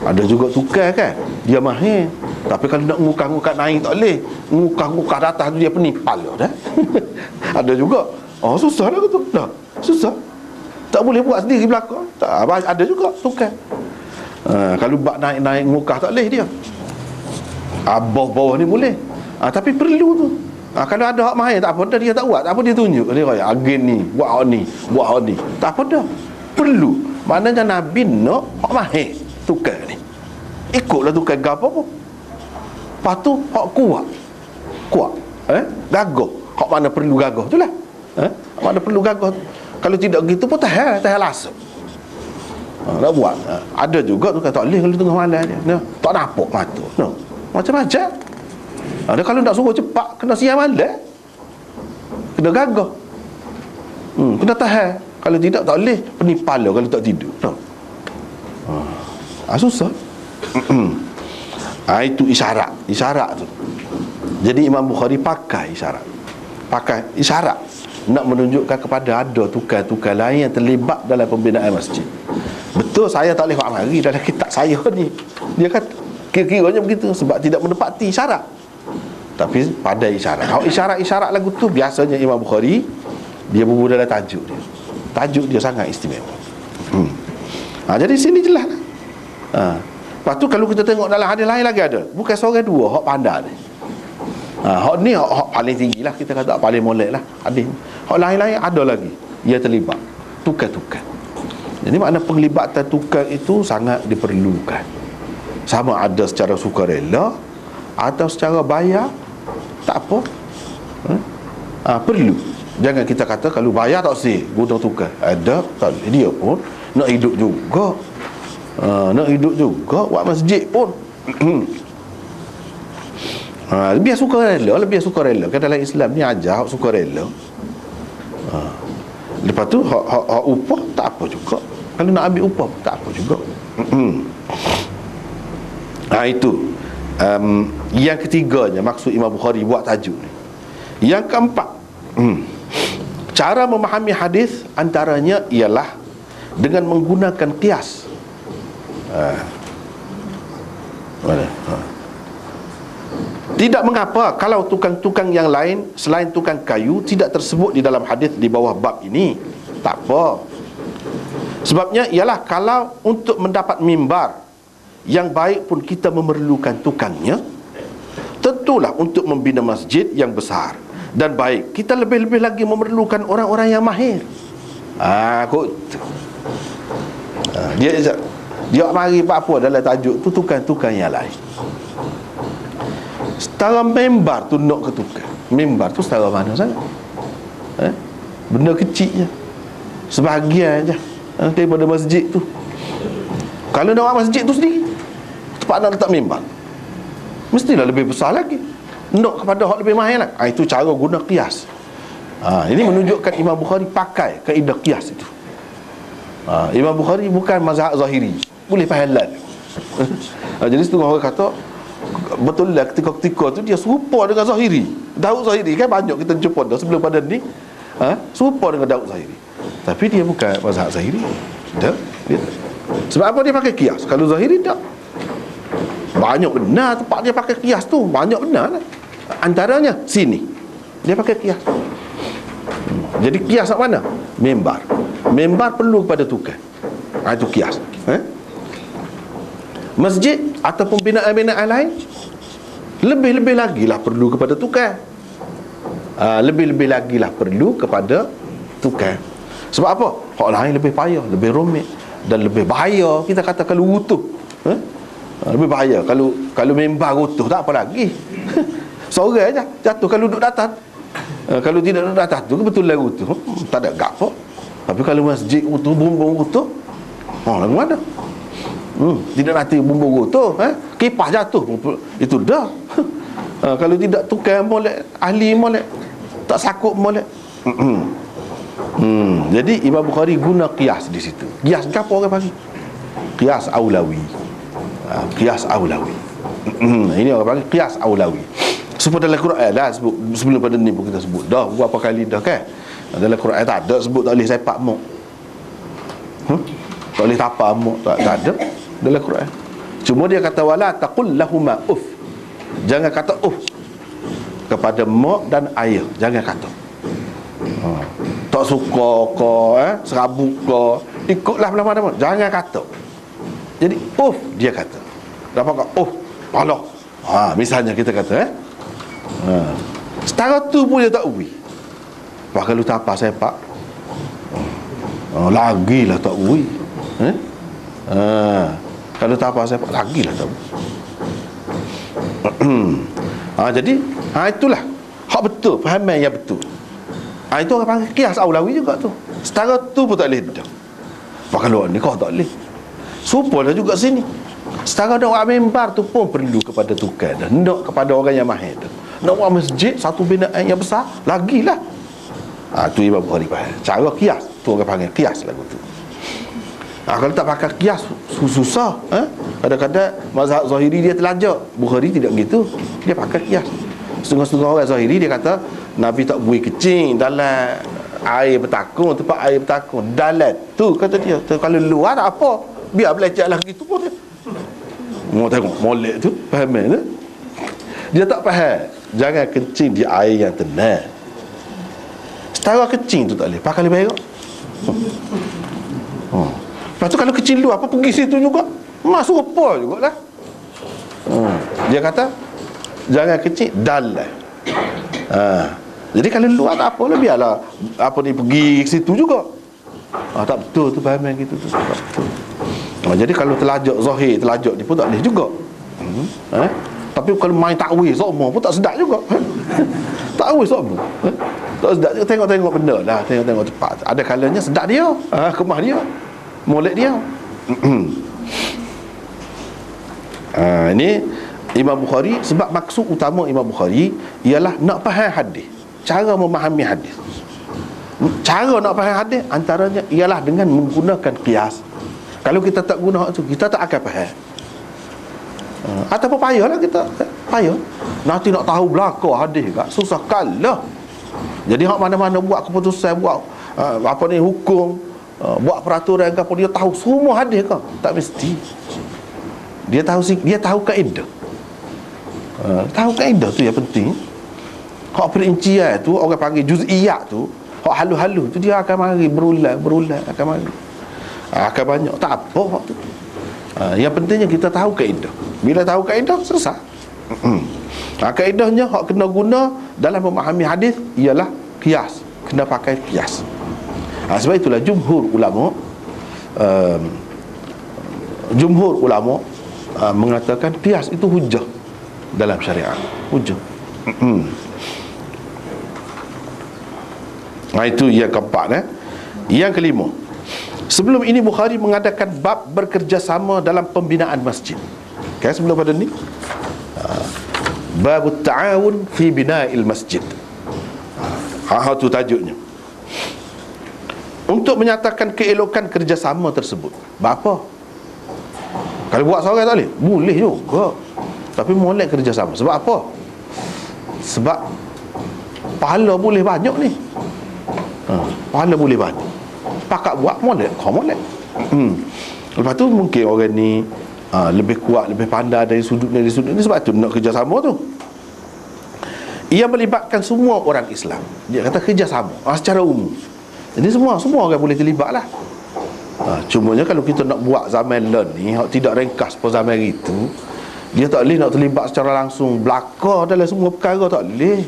Ada juga tukar kan, dia mahir, tapi kalau nak ngukar-ngukar naik tak boleh. Ngukar-ngukar atas tu dia penipal dah. Ada juga. Susah dah tu. Dah. Susah. Tak boleh buat sendiri belakang. Tak, ada juga tukar. Kalau bak naik-naik ngukar tak boleh dia. Bawah-bawah ni boleh. Tapi perlu tu. Kalau ada hak mahir tak apa dah, dia tak buat. Tak apa dia tunjuk. Dia kata agen ni, buat hak ni, buat hak ni. Tak apa dah. Perlu. Maknanya Nabi nak hak mahir tukar ni. Ikutlah tukar gapo pun. Lepas tu hak kuat. Gagah. Hak mana perlu gagah tu lah. Mana perlu gagah. Kalau tidak gitu pun tahan lasak. Nak buat. Ada juga tu kata tak boleh kalau tengah malam dia. Tak nampak mata. Macam-macam. Ada kalau nak suruh cepat kena siang malam. Kena gagah. Kena tahan. Kalau tidak tak boleh penipala kalau tak tidur. Susah. Itu isyarat tu. Jadi Imam Bukhari pakai isyarat nak menunjukkan kepada ada tukar-tukar lain yang terlibat dalam pembinaan masjid. Betul, saya tak boleh buat mari dalam kitab saya ni. Dia kata kira-kiranya begitu sebab tidak menepati isyarat. Tapi pada isyarat. Isyarat-isyarat lagu tu biasanya Imam Bukhari dia berburu dalam tajuk dia. Tajuk dia sangat istimewa. Jadi sini jelas lah. Lepas tu kalau kita tengok dalam hadis lain lagi ada. Bukan seorang dua hak pandai ni. Hak ni hak paling tinggi lah, kita kata paling molek lah hadis. Hak lain-lain ada lagi ia terlibat tukar-tukar. Jadi makna penglibatan tukar itu sangat diperlukan. Sama ada secara sukarela atau secara bayar, tak apa. Perlu. Jangan kita kata kalau bayar tak sih guna tukar. Ada tak, dia pun nak hidup juga. Nak hidup juga buat masjid pun. Lebih sukarela kan dalam Islam ni ajar hak sukarela. Lepas tu hak upah tak apa juga. Kalau nak ambil upah tak apa juga. Itu yang ketiganya maksud Imam Bukhari buat tajuk ni. Yang keempat, cara memahami hadis antaranya ialah dengan menggunakan qiyas. Tidak mengapa kalau tukang-tukang yang lain selain tukang kayu tidak tersebut di dalam hadis di bawah bab ini. Tak apa. Sebabnya ialah kalau untuk mendapat mimbar yang baik pun kita memerlukan tukangnya, tentulah untuk membina masjid yang besar dan baik kita lebih-lebih lagi memerlukan orang-orang yang mahir. Dia mari apa dalam tajuk tu tukang-tukang yang lain. Setara mimbar tu nak ketukar. Mimbar tu setara mana sangat? Benda kecil je, sebahagian je daripada masjid tu. Kalau nak buat masjid tu sendiri, tempat nak letak mimbar, mestilah lebih besar lagi. Nak kepada hak lebih mahal lah. Itu cara guna qiyas. Ini menunjukkan Imam Bukhari pakai kaedah qiyas itu. Imam Bukhari bukan mazhab zahiri, boleh halal. Jadi setengah orang kata betul lah ketika-ketika tu dia serupa dengan Zahiri. Daud Zahiri kan banyak kita jumpa dah sebelum pada ni. Serupa dengan Daud Zahiri. Tapi dia bukan mazhab Zahiri. Dia. Sebab apa dia pakai qiyas? Kalau Zahiri tak. Banyak benar tempat dia pakai qiyas tu. Banyak benar lah. Antaranya sini dia pakai qiyas. Jadi qiyas kat mana? Mimbar. Mimbar perlu kepada tukang. Itu qiyas. Masjid ataupun binaan-binaan lain lebih-lebih lagi lah perlu kepada tukang. Lebih-lebih lagi lah perlu kepada tukang. Sebab apa? Hak lain lebih payah, lebih rumit dan lebih bahaya. Kita kata kalau utuh, lebih bahaya. Kalau member utuh tak apa lagi. Seorang je jatuh kalau duduk datar. Kalau tidak duduk atas tu, kebetulan utuh, tak ada gap apa. Tapi kalau masjid utuh, bumbung utuh, lagu mana? Tidak nanti bumbung utuh, kipas jatuh, itu dah. Kalau tidak tukar molek, ahli molek, tak sakut molek. Jadi Imam Bukhari guna qiyas di situ. Qiyas apa orang panggil? Qiyas aulawi. Qiyas aulawi. Ini orang panggil qiyas aulawi. Sebut dalam Quran lah, sebelum pada ni pun kita sebut dah berapa kali dah kan. Dalam Quran tak ada sebut tak boleh sepak muk. Tak boleh tapar muk, tak ada dalam Quran. Cuma dia kata wala taqul lahumā uff. Jangan kata kepada mak dan ayah, jangan kata. Tak suka ke, serabut ke, ikutlah mana-mana, jangan kata. Jadi dia kata. Dapat kata Allah. Misalnya kita kata setara tu pun dia tak ui. Kalau tak apa sepak, lagilah tak ui. Kalau tak apa sepak, lagilah tak ui. Jadi itulah hak betul, fahaman yang betul. Itu orang panggil qiyas aulawi juga tu. Setara tu pun tak boleh dah. Kalau ni kau tak boleh. Supalah juga sini. Setara nak buat mimbar tu pun perlu kepada tukar dah. Nak kepada orang yang mahir dah. Nak buat masjid satu binaan yang besar, lagilah. Tu Imam Bukhari faham. Cara qiyas tu orang panggil qiyas lagu tu. Kalau tak pakai qiyas susah. Kadang-kadang mazhab Zahiri dia terlajak. Bukhari tidak begitu. Dia pakai qiyas. Setengah-setengah orang Zahiri dia kata Nabi tak buih kecing dalam air bertakung, tempat air bertakung. Dalam tu kata dia. Kalau luar tak apa, biar belajar lah gitu pun dia. Mau tengok molek tu, faham tak? Dia tak faham. Jangan kencing di air yang tenang. Setara kecing tu tak boleh. Pakai lebih berak. Lepas tu kalau kecil lu apa pergi situ juga, masuk apa jugalah. Dia kata jangan kecil dalam. Jadi kalau luar tak apalah, biarlah apa ni pergi situ juga. Tak betul tu fahaman gitu tu. Tak betul. Jadi kalau terlajak zahir, terlajak ni pun tak boleh juga. Tapi kalau main takwil semua pun tak sedap juga. Takwil semua. Tak sedap. Tengok-tengok benda lah, tengok-tengok cepat. Ada kalanya sedap dia, kemah dia, molek dia. Ini Imam Bukhari, sebab maksud utama Imam Bukhari ialah nak faham hadis, cara memahami hadis. Cara nak faham hadis antaranya ialah dengan menggunakan qiyas. Kalau kita tak guna tu, kita tak akan faham. Ataupun payahlah kita, payah. Nanti nak tahu belaka hadis kat susah kalah. Jadi hak mana-mana buat keputusan, buat apa ni hukum, buat peraturan ke apa, dia tahu semua hadis ke? Tak mesti. Dia tahu kaedah. Tahu kaedah tu yang penting. Hak perincian tu orang panggil juz'iyat tu, hak halu-halu tu dia akan mari berulang akan mari. Akan banyak tak apa hak tu. Yang pentingnya kita tahu kaedah. Bila tahu kaedah selesai. Kaedahnya hak kena guna dalam memahami hadis ialah qiyas. Kena pakai qiyas. Sebab itulah jumhur ulama mengatakan qiyas itu hujah dalam syariat. Hujah. Itu yang keempat. Yang kelima, sebelum ini Bukhari mengadakan bab bekerjasama dalam pembinaan masjid. Sebelum pada ni bab ta'awun fi bina'il masjid. Itu tajuknya. Untuk menyatakan keelokan kerjasama tersebut. Apa? Kalau buat seorang tak boleh? Boleh juga. Tapi molek kerjasama. Sebab apa? Sebab pahala boleh banyak ni. Pahala boleh banyak. Pakat buat molek, kau molek. Lepas tu mungkin orang ni lebih kuat, lebih pandai dari sudut ni. Sebab tu nak kerjasama tu. Ia melibatkan semua orang Islam. Dia kata kerjasama secara umum. Jadi semua orang boleh terlibat lah. Cumanya kalau kita nak buat zaman learn ni, tidak ringkas pada zaman itu, dia tak boleh nak terlibat secara langsung belaka dalam semua perkara, tak boleh.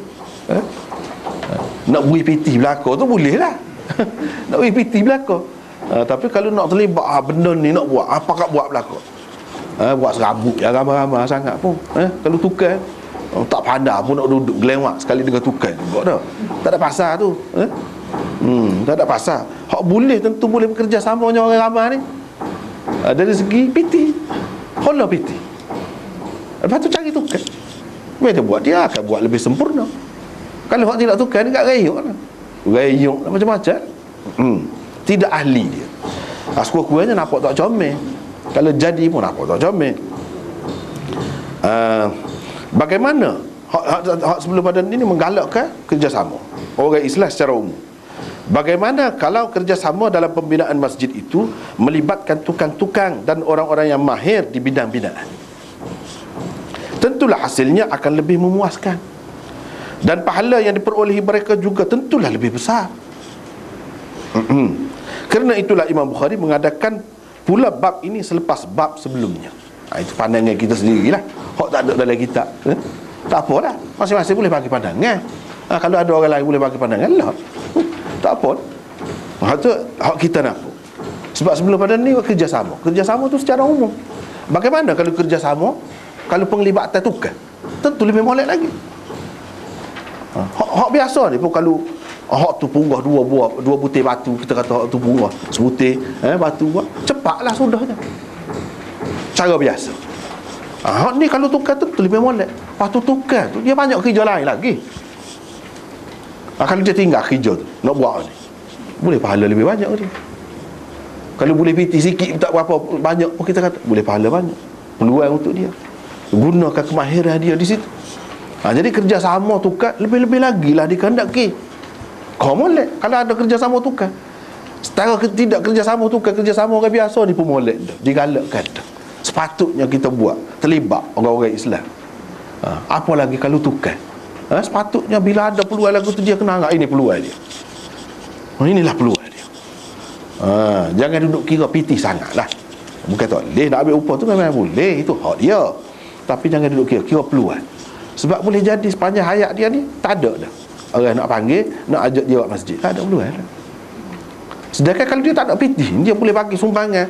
Nak beri piti belaka tu boleh lah. Nak beri piti belaka. Tapi kalau nak terlibat benda ni nak buat, apa kat buat belaka, buat serabut yang ramai-ramai sangat pun, kalau tukar Tak pandai pun nak duduk gelewak sekali dengan tukar juga dah. Tak ada pasal tu. Tak ada pasal. Hak boleh tentu boleh bekerja sama dengan orang ramai ni. Dari segi piti. Hola piti. Lepas tu cari tukar. Bila buat dia akan buat lebih sempurna. Kalau hak tidak tukar dia kat rayuk lah. Rayuk lah macam-macam. Tidak ahli dia. Sekurang-kurangnya nampak tak comel. Kalau jadi pun nampak tak comel. Bagaimana hak sebelum pada ini menggalakkan kerjasama orang Islam secara umum. Bagaimana kalau kerjasama dalam pembinaan masjid itu melibatkan tukang-tukang dan orang-orang yang mahir di bidang binaan? Tentulah hasilnya akan lebih memuaskan, dan pahala yang diperolehi mereka juga tentulah lebih besar. Kerana itulah Imam Bukhari mengadakan pula bab ini selepas bab sebelumnya. Itu pandangan kita sendirilah. Hak tak ada dalam kitab, tak apalah, masing-masing boleh bagi pandangan. Kalau ada orang lain boleh bagi pandangan lah, tak apa. Hak tu hak kita nak. Sebab sebelum pada ni kerjasama. Kerjasama tu secara umum. Bagaimana kalau kerjasama, kalau penglibatan tukar, tentu lebih molek lagi. Hak biasa ni pun kalau hak tu punggah dua butir batu, kita kata hak tu punggah sebutir batu, cepatlah sudahnya. Cara biasa. Hak ni kalau tukar tu lebih molek. Lepas tu tukar tu dia banyak kerja lain lagi. Kalau dia tinggal kerja tu nak buat ni, boleh pahala lebih banyak dia. Kalau boleh piti sikit tak berapa banyak pun kita kata boleh pahala banyak. Peluang untuk dia, gunakan kemahiran dia di situ. Jadi kerjasama tukar lebih-lebih lagi lah dikehendaki. Kau molek kalau ada kerjasama tukar. Setara tidak kerjasama tukar, kerjasama orang biasa ni pun molek dah, digalakkan dah. Sepatutnya kita buat, terlibat orang-orang Islam. Apa lagi kalau tukar? Sepatutnya bila ada peluang lagu tu dia kena anggap ini peluang dia. Inilah peluang dia. Jangan duduk kira piti sangat lah. Bukan tak boleh nak ambil upah tu, memang boleh, itu hak dia. Tapi jangan duduk kira peluang. Sebab boleh jadi sepanjang hayat dia ni tak ada dah orang nak panggil, nak ajak dia buat masjid, tak ada peluang dah. Sedangkan kalau dia tak nak piti, dia boleh bagi sumbangan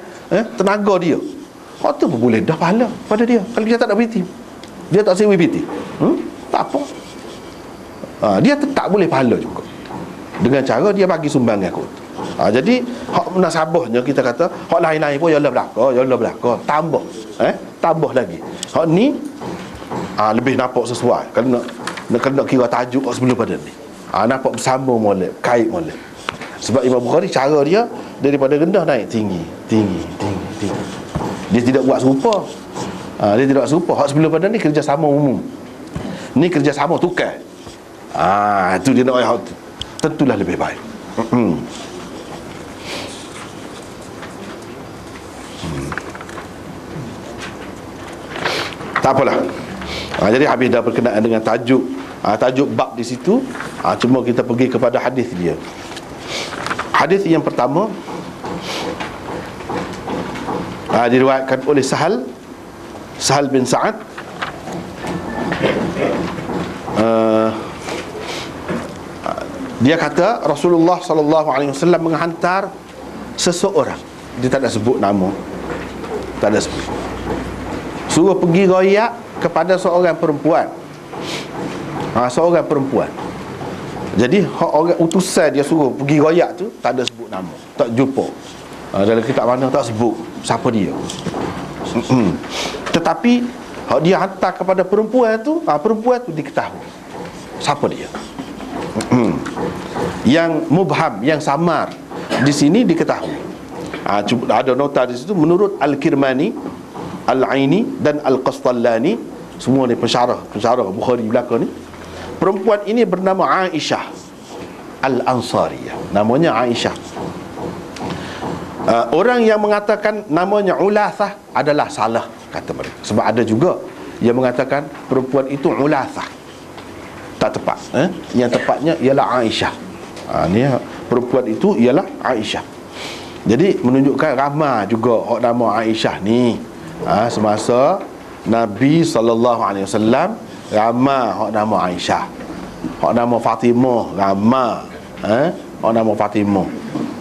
tenaga dia, hak tu pun boleh dah pahala pada dia. Kalau dia tak nak piti, dia tak sewa piti, tak apa, dia tetap boleh pahala juga dengan cara dia bagi sumbangan kot. Jadi hak munasabahnya kita kata hak lain-lain pun ya Allah belaka, tambah lagi. Hak ni lebih nampak sesuai. Kalau nak kira tajuk sebelum pada ni, nampak bersama molek, kait molek. Sebab Imam Bukhari cara dia daripada rendah naik tinggi. Dia tidak buat serupa. Dia tidak serupa. Hak sebelum pada ni kerjasama umum, ni kerjasama tukar. Itu dia nak ayat tu. Tentulah lebih baik. Tak apalah. Jadi habis dah berkenaan dengan tajuk bab di situ. Cuma kita pergi kepada hadis dia. Hadis yang pertama diriwayatkan oleh Sahal bin Sa'ad. Dia kata Rasulullah sallallahu alaihi wasallam menghantar seseorang, dia tak ada sebut nama, tak ada sebut, suruh pergi royak kepada seorang perempuan. Seorang perempuan. Jadi orang utusan dia suruh pergi royak tu tak ada sebut nama, tak jumpa dalam kitab mana, tak sebut siapa dia. Tetapi dia hantar kepada perempuan tu, perempuan tu diketahui siapa dia. Yang mubham, yang samar di sini diketahui. Ada nota di situ menurut Al-Kirmani, Al-Aini dan Al-Qastallani, semua ni pensyarah Bukhari belakang ni. Perempuan ini bernama Aisyah Al-Ansariyah, namanya Aisyah. Orang yang mengatakan namanya Ulathah adalah salah, kata mereka. Sebab ada juga yang mengatakan perempuan itu Ulathah, tak tepat. Yang tepatnya ialah Aisyah. Ni perempuan itu ialah Aisyah. Jadi menunjukkan ramai juga orang nama Aisyah ni. Semasa Nabi SAW ramai orang nama Aisyah. Orang nama Fatimah ramai. Orang nama Fatimah,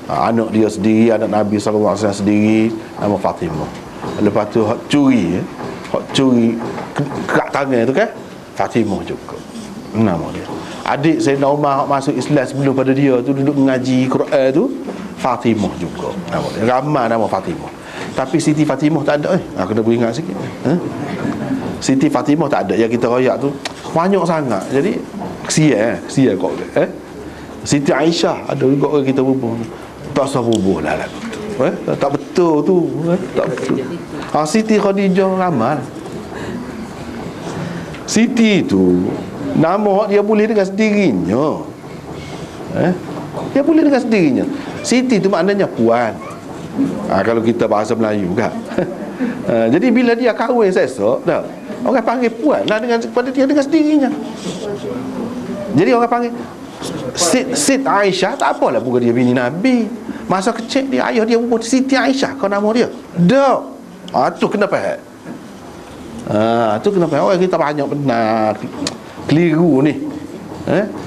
anak dia sendiri, anak Nabi SAW sendiri, nama Fatimah. Lepas tu hak curi kerak tangan tu kan, Fatimah juga nama dia. Adik Sayyidina Umar masuk Islam sebelum pada dia tu duduk mengaji Quran tu, Fatimah juga nama dia. Ramai nama Fatimah. Tapi Siti Fatimah tak ada. Aku kena beringat sikit. Siti Fatimah tak ada. Yang kita royak tu banyak sangat. Jadi kesian kau. Siti Aisyah ada juga orang kita bubuh. Tak usah bubuh lah tu. Tak betul tu. Tak betul. Siti Khadijah ramal. Siti tu nama dia boleh dengan sendirinya. Dia boleh dengan sendirinya. Siti tu maknanya puan. Kalau kita bahasa Melayu kan. Jadi bila dia kahwin esok dah, orang panggil puan lah dengan kepada dia dengan sendirinya. Jadi orang panggil Sid Aisyah, tak apalah bukan dia bini Nabi. Masa kecil dia ayah dia pun Siti Aisyah kau nama dia. Dah. Tu kena faham. Tu kena faham. Orang kita banyak benar keliru ni.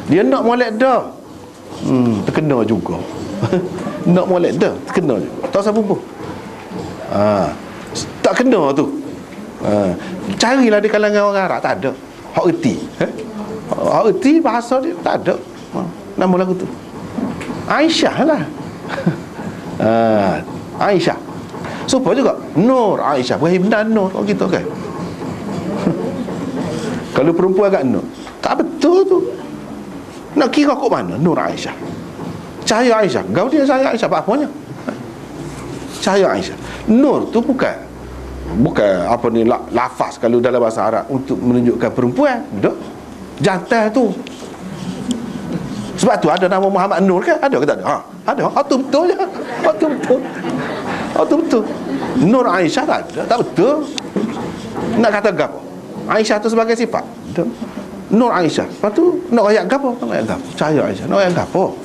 Dia nak molek dah. Terkena juga. Nak molek dah, terkena juga. Tak usah bubuh. Tak kena tu. Carilah di kalangan orang Arab, tak ada. Hak erti. Hak erti bahasa dia tak ada. Nama lagu tu Aisyah lah. Aisyah. Supaya juga Nur Aisyah. Bukan benar Nur kalau kita kan. Kalau perempuan agak Nur, tak betul tu. Nak kira kok mana Nur Aisyah, cahaya Aisyah. Kau dia cahaya Aisyah apa-apanya. Cahaya Aisyah. Nur tu bukan apa ni lafaz kalau dalam bahasa Arab untuk menunjukkan perempuan. Tak. Jantan tu. Sebab tu ada nama Muhammad Nur kan? Ada ke tak ada? Ada. Tu betul je. Tu betul. Nur Aisyah tak ada. Tak betul. Nak kata gapo? Aisyah tu sebagai sifat. Nur Aisyah. Lepas tu nak ayat gapo? Nak ayat gapo? Cahaya Aisyah. Nak ayat gapo?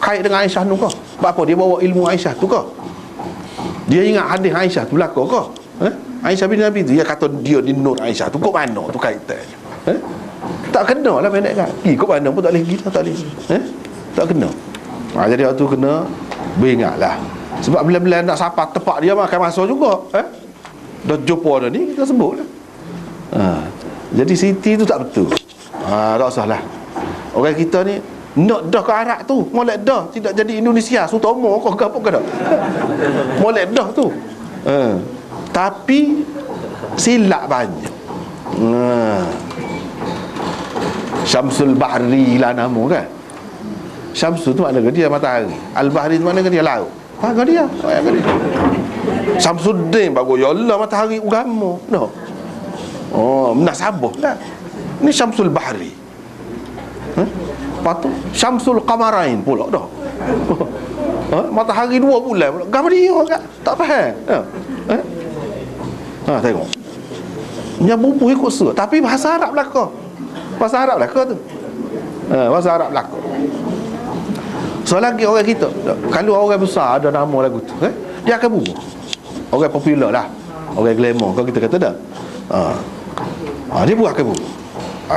Kait dengan Aisyah tu kau. Sebab apa dia bawa ilmu Aisyah tu kau? Dia ingat hadis Aisyah tu belakang kau. Aisyah bin Nabi tu dia kata dia di Nur Aisyah tu kau mana tu kaitannya? Tak kena lah pendek kan. Kau mana pun tak boleh pergi, tak boleh. Tak kena. Jadi waktu kena beringatlah. Sebab bila-bila nak sapa tepak dia makan masa juga. Dah jumpa dah ni kita sebut lah. Jadi Siti tu tak betul. Tak usah lah. Orang kita ni nak dah ke Arab tu, molek dah, tidak jadi Indonesia Sutomo kau ke apa ke dah. Molek dah tu. Tapi silap banyak. Syamsul Bahri lah nama kan. Syamsul tu makna dia matahari. Al-Bahri tu makna dia laut. Apa dia? Syamsuddin bagus. Ya Allah matahari agama. No. Menasabah lah. Ni Syamsul Bahri. Lepas tu Syamsul Qamarain pula dah. Matahari 2 bulan pula. Gambar dia kan? Tak faham. Tengok. Yang bubuh ikut surah. Tapi bahasa Arab belaka. Bahasa Arab belaka tu. Bahasa Arab belaka. So lagi orang kita, kalau orang besar ada nama lagu tu, dia akan bubuh. Orang popular lah, orang glamour kalau kita kata dah. Dia buat akan bubuh.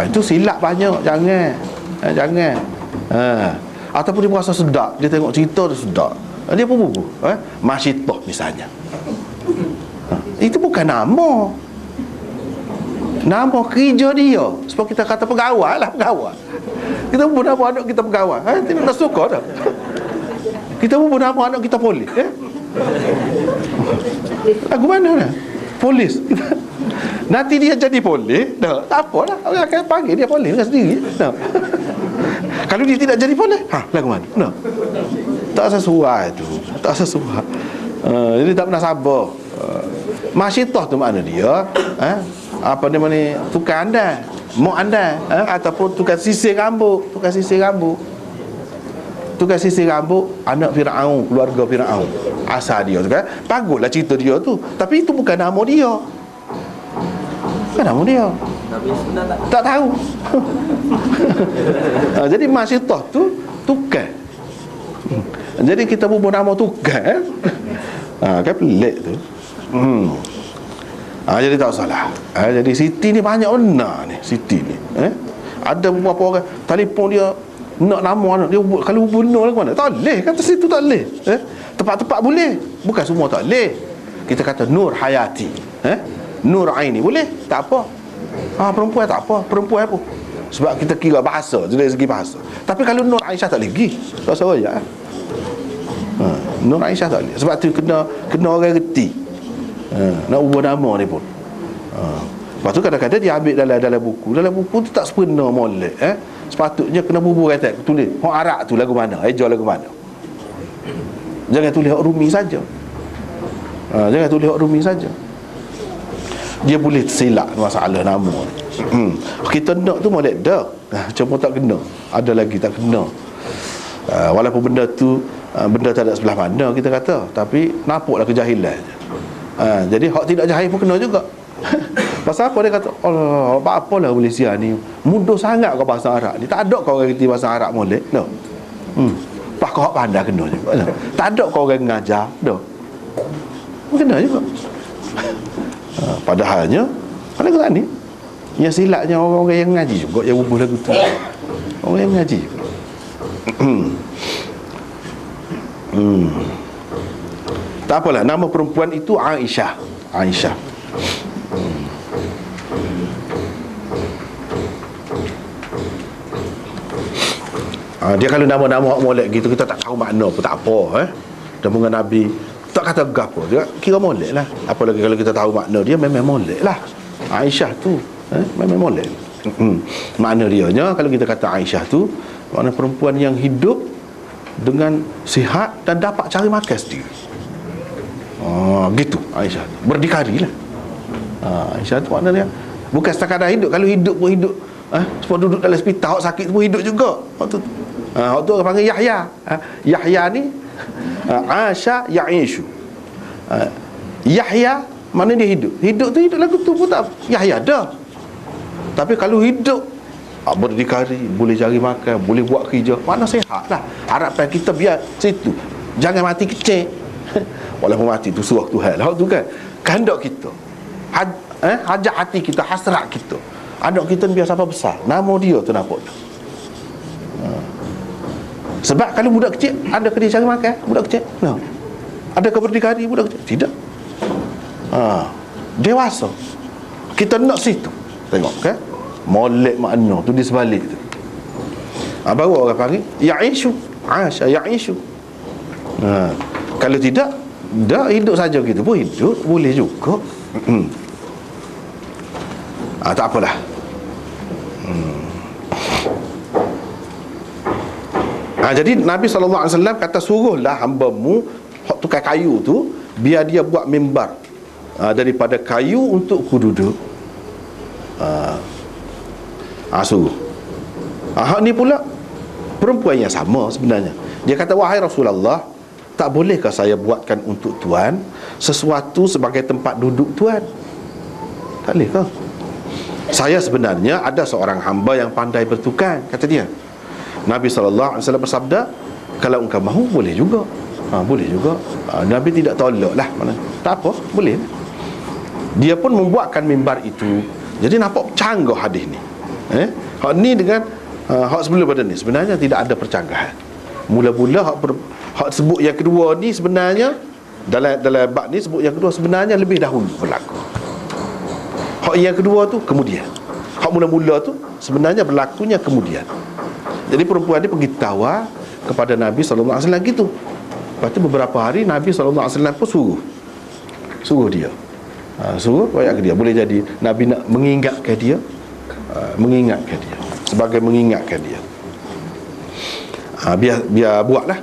Itu silap banyak. Jangan. Ataupun dia berasa sedap, dia tengok cerita dia sedap, dia pun bubuh. Masyitah misalnya. Itu bukan nama. Nama kerja dia. Sebab kita kata pegawai lah, pegawai. Kita pun nama anak kita pegawai. Tidak nak suka dah. Kita pun nama anak kita polis. Lagu mana lah? Polis. Nanti dia jadi polis, dah, tak apa lah. Orang akan panggil dia polis dengan sendiri. Kalau dia tidak jadi polis, lagu mana? Tak sesuai tu. Tak sesuai. Jadi tak pernah sabar. Masyitah tu makna dia apa nama ni, tukang anda, mak anda, ataupun tukang sisir rambut. Tukang sisir rambut anak Firaun, keluarga Firaun. Asal dia tu kan. Baguslah cerita dia tu, tapi itu bukan nama dia. Bukan nama dia. Tak tahu. Jadi Masyitah tu tukang. Jadi kita pun nama tukang. Kan pelik tu. Jadi tak salah. Jadi Siti ni banyak benar ni. Siti ni ada beberapa orang telefon dia nak nama anak dia, kalau benar lah mana. Tak boleh, kata situ tak boleh. Tempat-tempat boleh, bukan semua tak boleh. Kita kata Nur Hayati, Nur Aini boleh, tak apa. Perempuan tak apa, perempuan pun. Sebab kita kira bahasa, dari segi bahasa. Tapi kalau Nur Aisyah tak lagi. Rasa royak. Nur Aisyah tak lagi. Sebab tu kena orang reti. Nak ubah nama ni pun. Lepas tu kadang-kadang dia ambil dalam buku. Dalam buku tu tak sempurna molek. Sepatutnya kena bubur kata tulis hok Arab tu lagu mana, eja lagu mana. Jangan tulis hok Rumi saja. Jangan tulis hok Rumi saja. Dia boleh tersilap masalah nama ni. Kita nak tu molek dah. Cuma tak kena. Ada lagi tak kena. Walaupun benda tu benda tak ada sebelah mana kita kata, tapi nampaklah kejahilan. Jadi hak tidak jahil pun kena juga. Pasal apa dia kata, Allah, apa-apalah Malaysia ni mudah sangat kau bahasa Arab ni. Tak ada kau orang kerti bahasa Arab molek. No. Pak kau hak pandai kena juga. Tak ada kau orang ngajar. Dah. Kena juga. Padahalnya lagu ni yang silapnya orang-orang yang ngaji juga yang bubuh lagu tu. Orang yang ngaji. Tak apalah, nama perempuan itu Aisyah. Aisyah. Dia kalau nama-nama molek gitu kita tak tahu makna pun tak apa. Dan bunga Nabi tak kata gapo juga, kira molek lah. Apalagi kalau kita tahu makna dia, memang molek lah. Aisyah tu memang molek. Makna dianya kalau kita kata Aisyah tu makna perempuan yang hidup dengan sihat dan dapat cari makan sendiri. Gitu Aisyah tu. Berdikari lah. Aisyah tu makna dia bukan sekadar hidup. Kalau hidup pun hidup sebab duduk dalam hospital, hak sakit pun hidup juga. Waktu tu orang panggil Yahya. Yahya ni Asya Ya'ishu. Yahya mana dia hidup. Hidup tu hidup lagu tu pun tak Yahya dah. Tapi kalau hidup berdikari, boleh cari makan, boleh buat kerja, mana sihat lah. Harapan kita biar situ. Jangan mati kecil. Walaupun mati tu suruh Tuhan lah tu kan. Kehendak kita, hajat hati kita, hasrat kita, anak kita biar sampai besar, nama dia tu nampak tu. Sebab kalau budak kecil, ada ke dia cari makan? Budak kecil? No. Ada ke berdikari budak kecil? Tidak. Dewasa kita nak situ. Tengok kan, molek makna tu di sebalik tu. Baru orang panggil Ya'ishu. Asya Ya'ishu. Kalau tidak, dah hidup saja gitu pun hidup boleh juga. Tak apalah. Jadi Nabi SAW kata, suruhlah hamba-Mu hak tukar kayu tu, biar dia buat mimbar daripada kayu untuk ku duduk. Suruh. Hak ni pula perempuan yang sama sebenarnya. Dia kata, wahai Rasulullah, tak bolehkah saya buatkan untuk Tuan sesuatu sebagai tempat duduk Tuan? Tak bolehkah? Saya sebenarnya ada seorang hamba yang pandai bertukang, kata dia. Nabi SAW bersabda, kalau engkau mahu boleh juga. Boleh juga. Nabi tidak tolak lah. Tak apa, boleh. Dia pun membuatkan mimbar itu. Jadi nampak canggah hadis ni. Hak ni dengan hak sebelum pada ni sebenarnya tidak ada percanggahan. Mula-mula hak sebut yang kedua ni sebenarnya dalam bab ni sebut yang kedua sebenarnya lebih dahulu berlaku. Hak yang kedua tu kemudian. Hak mula-mula tu sebenarnya berlakunya kemudian. Jadi perempuan ni pergi tawar kepada Nabi SAW gitu. Lepas tu beberapa hari Nabi SAW pun suruh dia. Suruh royak ke dia. Boleh jadi Nabi nak mengingatkan dia, sebagai mengingatkan dia. Biar buatlah.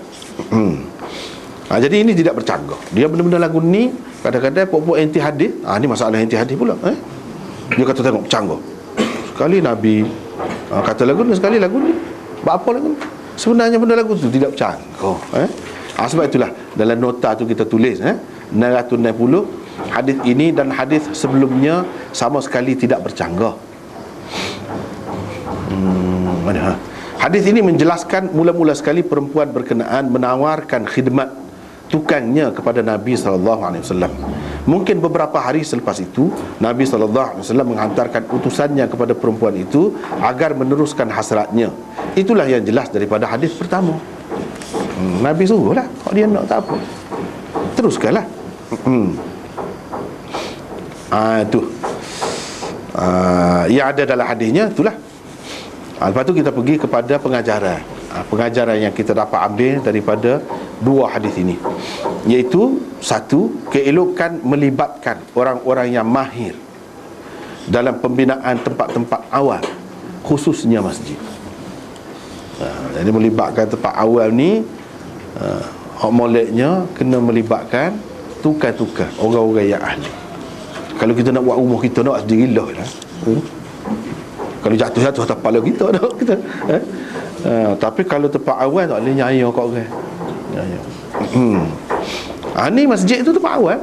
Jadi ini tidak bercanggah. Dia benda-benda lagu ni kadang-kadang pokok anti hadis. Ni masalah anti hadis pula. Dia kata tengok bercanggah. Sekali Nabi kata lagu ni, sekali lagu ni. Apa lagu ni? Sebenarnya benda lagu tu tidak bercanggah. Sebab itulah dalam nota tu kita tulis 960 hadis ini dan hadis sebelumnya sama sekali tidak bercanggah. Hadis ini menjelaskan mula-mula sekali perempuan berkenaan menawarkan khidmat tukangnya kepada Nabi SAW. Mungkin beberapa hari selepas itu Nabi SAW menghantarkan utusannya kepada perempuan itu agar meneruskan hasratnya. Itulah yang jelas daripada hadis pertama. Nabi suruhlah, kalau dia nak tak apa, teruskanlah. Tu Yang ada dalam hadisnya itulah. Lepas tu kita pergi kepada pengajaran. Pengajaran yang kita dapat ambil daripada dua hadis ini, iaitu satu, keelokan melibatkan orang-orang yang mahir dalam pembinaan tempat-tempat awal, khususnya masjid. Jadi melibatkan tempat awal ni, hak moleknya kena melibatkan tukar-tukar orang-orang yang ahli. Kalau kita nak buat rumah kita, nak sendirilah lah. Kalau jatuh-jatuh atas kepala kita, nak kita. Tapi kalau tempat awal tak boleh nyaya kat orang. Ni masjid tu tempat awal.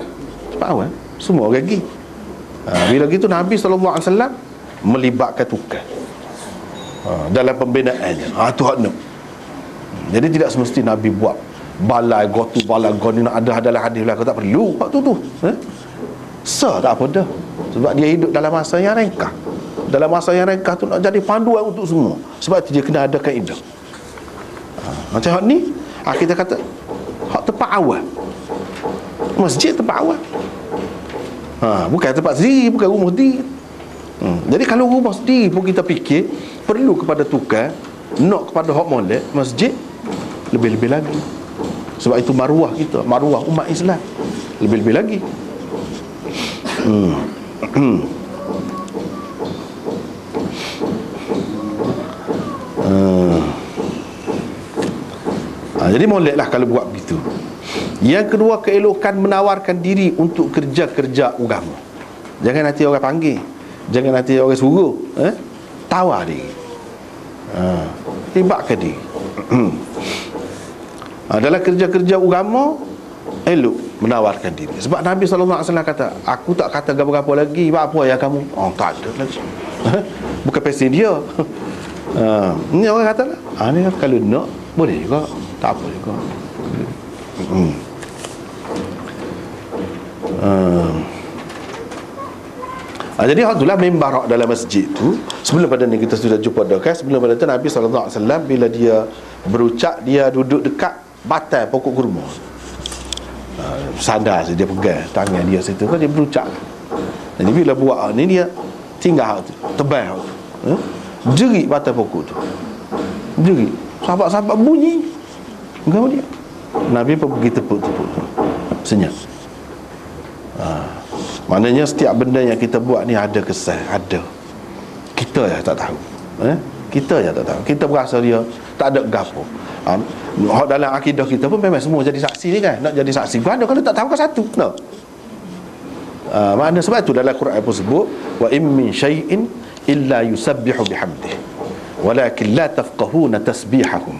Tempat awal. Semua orang pergi. Bila gitu Nabi SAW melibatkan tukar dalam pembinaannya. Tu hak nak. Jadi tidak semesti Nabi buat balai gotu balai goni nak ada dalam hadis lah. Kau tak perlu hak tu. Tak apa dah. Sebab dia hidup dalam masa yang ringkas. Dalam masa yang ringkas tu nak jadi panduan untuk semua. Sebab itu dia kena ada kaedah. Macam hak ni, kita kata hak tempat awal. Masjid tempat awal. Bukan tempat sendiri, bukan rumah sendiri. Jadi kalau rumah sendiri pun kita fikir perlu kepada tukar, nak kepada hak molek, masjid lebih-lebih lagi. Sebab itu maruah kita, maruah umat Islam lebih-lebih lagi. Jadi moleklah kalau buat begitu. Yang kedua, keelokan menawarkan diri untuk kerja-kerja agama. Jangan nanti orang panggil, jangan nanti orang suruh, tawar diri, libatkan diri. Dalam kerja-kerja agama, elok menawarkan diri. Sebab Nabi SAW kata, aku tak kata apa-apa lagi. Apa yang kamu? Tak ada lagi. Bukan pesen dia. Ni orang kata lah, ni kalau nak boleh juga, tak apa juga. Jadi itulah mimbar dalam masjid tu. Sebelum pada ni kita sudah jumpa dah kan. Sebelum pada tu Nabi SAW bila dia berucap, dia duduk dekat batang pokok kurma. Sadar dia pegang tangan dia situ kan, dia berucap. Jadi bila buat ni dia tinggal tu, tebal tu, jerit batang pokok tu, jerit. Sahabat-sahabat bunyi, enggak dia. Nabi pun pergi tepuk-tepuk, senyap. Maknanya setiap benda yang kita buat ni ada kesan, ada. Kita yang tak tahu. Kita yang tak tahu. Kita berasa dia tak ada gapo. Dalam akidah kita pun memang semua jadi saksi ni kan. Nak jadi saksi pun ada, kalau tak tahu kan satu. No. Makna sebab itu dalam Quran pun sebut, wa in min syai'in illa yusabbihu bihamdihi walakin la tafqahuna tasbihahum.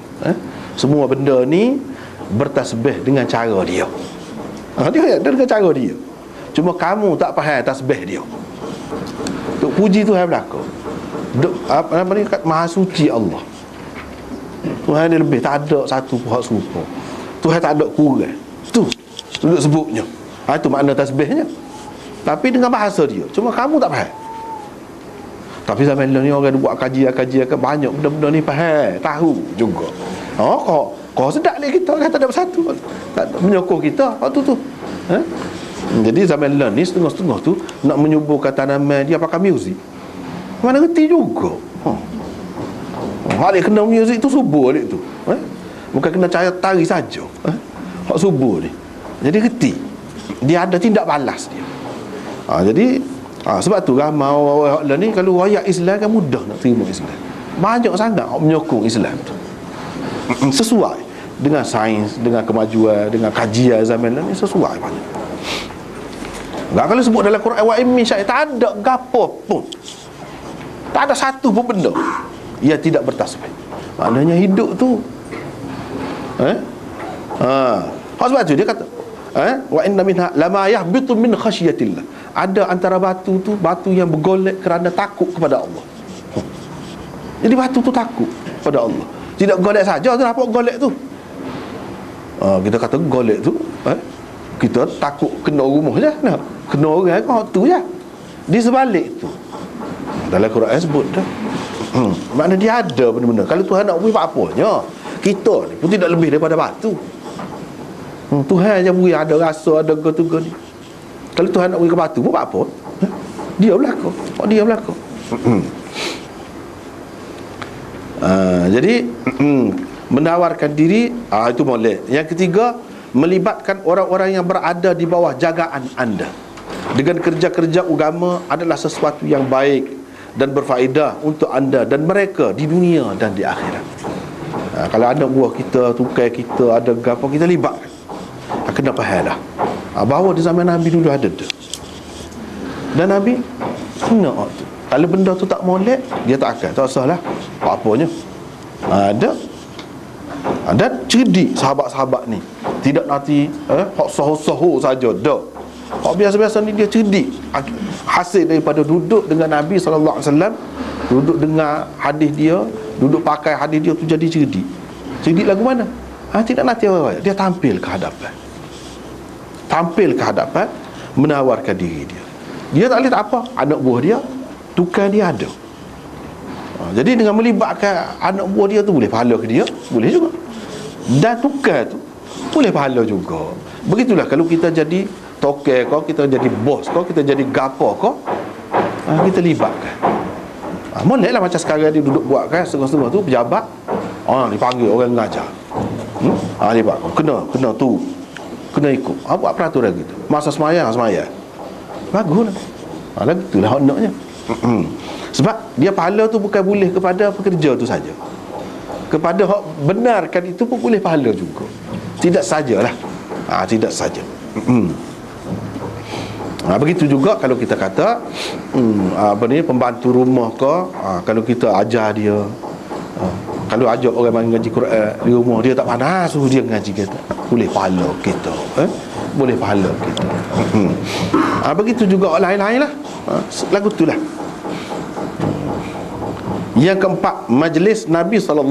Semua benda ni bertasbih dengan cara dia. Dia dengan cara dia. Cuma kamu tak faham tasbih dia. Untuk puji Tuhan belaka. Apa ni kat Maha Suci Allah. Tuhan ni lebih, tak ada satu pun hak serupa. Tuhan tak ada kurang. Tu duduk sebutnya. Itu makna tasbihnya. Tapi dengan bahasa dia. Cuma kamu tak faham. Tapi zaman ni orang buat kajian banyak benda-benda ni faham, tahu juga. Kau sedap lagi kita kata ada bersatu. Tak menyokong kita waktu tu. Jadi zaman ni setengah-setengah tu nak menyuburkan tanaman dia pakai muzik. Mana reti juga. Hak dia kena muzik tu subur dia tu. Bukan kena cara tari saja. Hak subur ni. Jadi reti. Dia ada tindak balas dia. Jadi sebab tu ramai orang ni kalau rakyat Islam kan mudah nak terima Islam. Banyak sangat menyokong Islam tu. Sesuai dengan sains, dengan kemajuan, dengan kajian zaman ni sesuai banyak. Kalau sebut dalam Quran wa in min syai', tak ada gapo pun. Tak ada satu pun benda ia tidak bertasbih. Maknanya hidup tu sebab tu dia kata wa inna minha lama yahbitu min khasyatillah. Ada antara batu tu batu yang bergolek kerana takut kepada Allah. Jadi batu tu takut kepada Allah. Tidak golek saja tu, apa golek tu? Kita kata golek tu kita takut kena rumah je, nak kena orang kau tu je. Di sebalik tu dalam Quran sebut dah. Makna dia ada benda-benda. Kalau Tuhan nak beri apa-apanya, kita ni pun tidak lebih daripada batu. Tuhan je beri ada rasa, ada ni. Kalau Tuhan nak beri ke batu pun apa? Dia berlaku. Dia berlaku. Jadi menawarkan diri, itu boleh. Yang ketiga, melibatkan orang-orang yang berada di bawah jagaan anda dengan kerja-kerja agama adalah sesuatu yang baik dan berfaedah untuk anda dan mereka di dunia dan di akhirat. Kalau anak buah kita, tukai kita, ada apa, kita libatkan. Kena faham lah bahawa di zaman Nabi dulu ada tu. Dan Nabi kena tu. Kalau benda tu tak molek, dia tak akan, tak usahlah apa-apanya. Ada. Dan cerdik sahabat-sahabat ni. Tidak nanti hak soho-soho saja, dah. Hak biasa-biasa ni dia cerdik. Hasil daripada duduk dengan Nabi SAW, duduk dengar hadis dia, duduk pakai hadis dia tu, jadi cerdik. Cerdik lagu mana? Tidak nanti apa-apa. Dia tampil ke hadapan. Tampil ke hadapan, menawarkan diri dia. Dia tak boleh tak apa. Anak buah dia, tukar dia ada. Jadi dengan melibatkan anak buah dia tu, boleh pahala ke dia, boleh juga. Dan tukar tu boleh pahala juga. Begitulah kalau kita jadi toke kau, kita jadi bos kau, kita jadi gapo kau, kita libatkan. Boleh lah macam sekarang dia duduk buat kan, setengah-setengah tu pejabat, dipanggil orang ngajar. Libat kau, kena tu, kena ikut. Buat peraturan gitu. Masa semayang, bagus lah. Lagu tu lah honaknya. Sebab dia pahala tu bukan boleh kepada pekerja tu saja. Kepada hak benarkan itu pun boleh pahala juga. Tidak sajalah. Tidak saja. Begitu juga kalau kita kata pembantu rumah ke, kalau kita ajar dia, kalau ajak orang main ngaji Quran di rumah, dia tak panas, suruh dia ngaji kita, boleh pahala kita. Boleh pahala kita. Begitu juga lain-lain lah. Lagu tu lah. Yang keempat, majlis Nabi SAW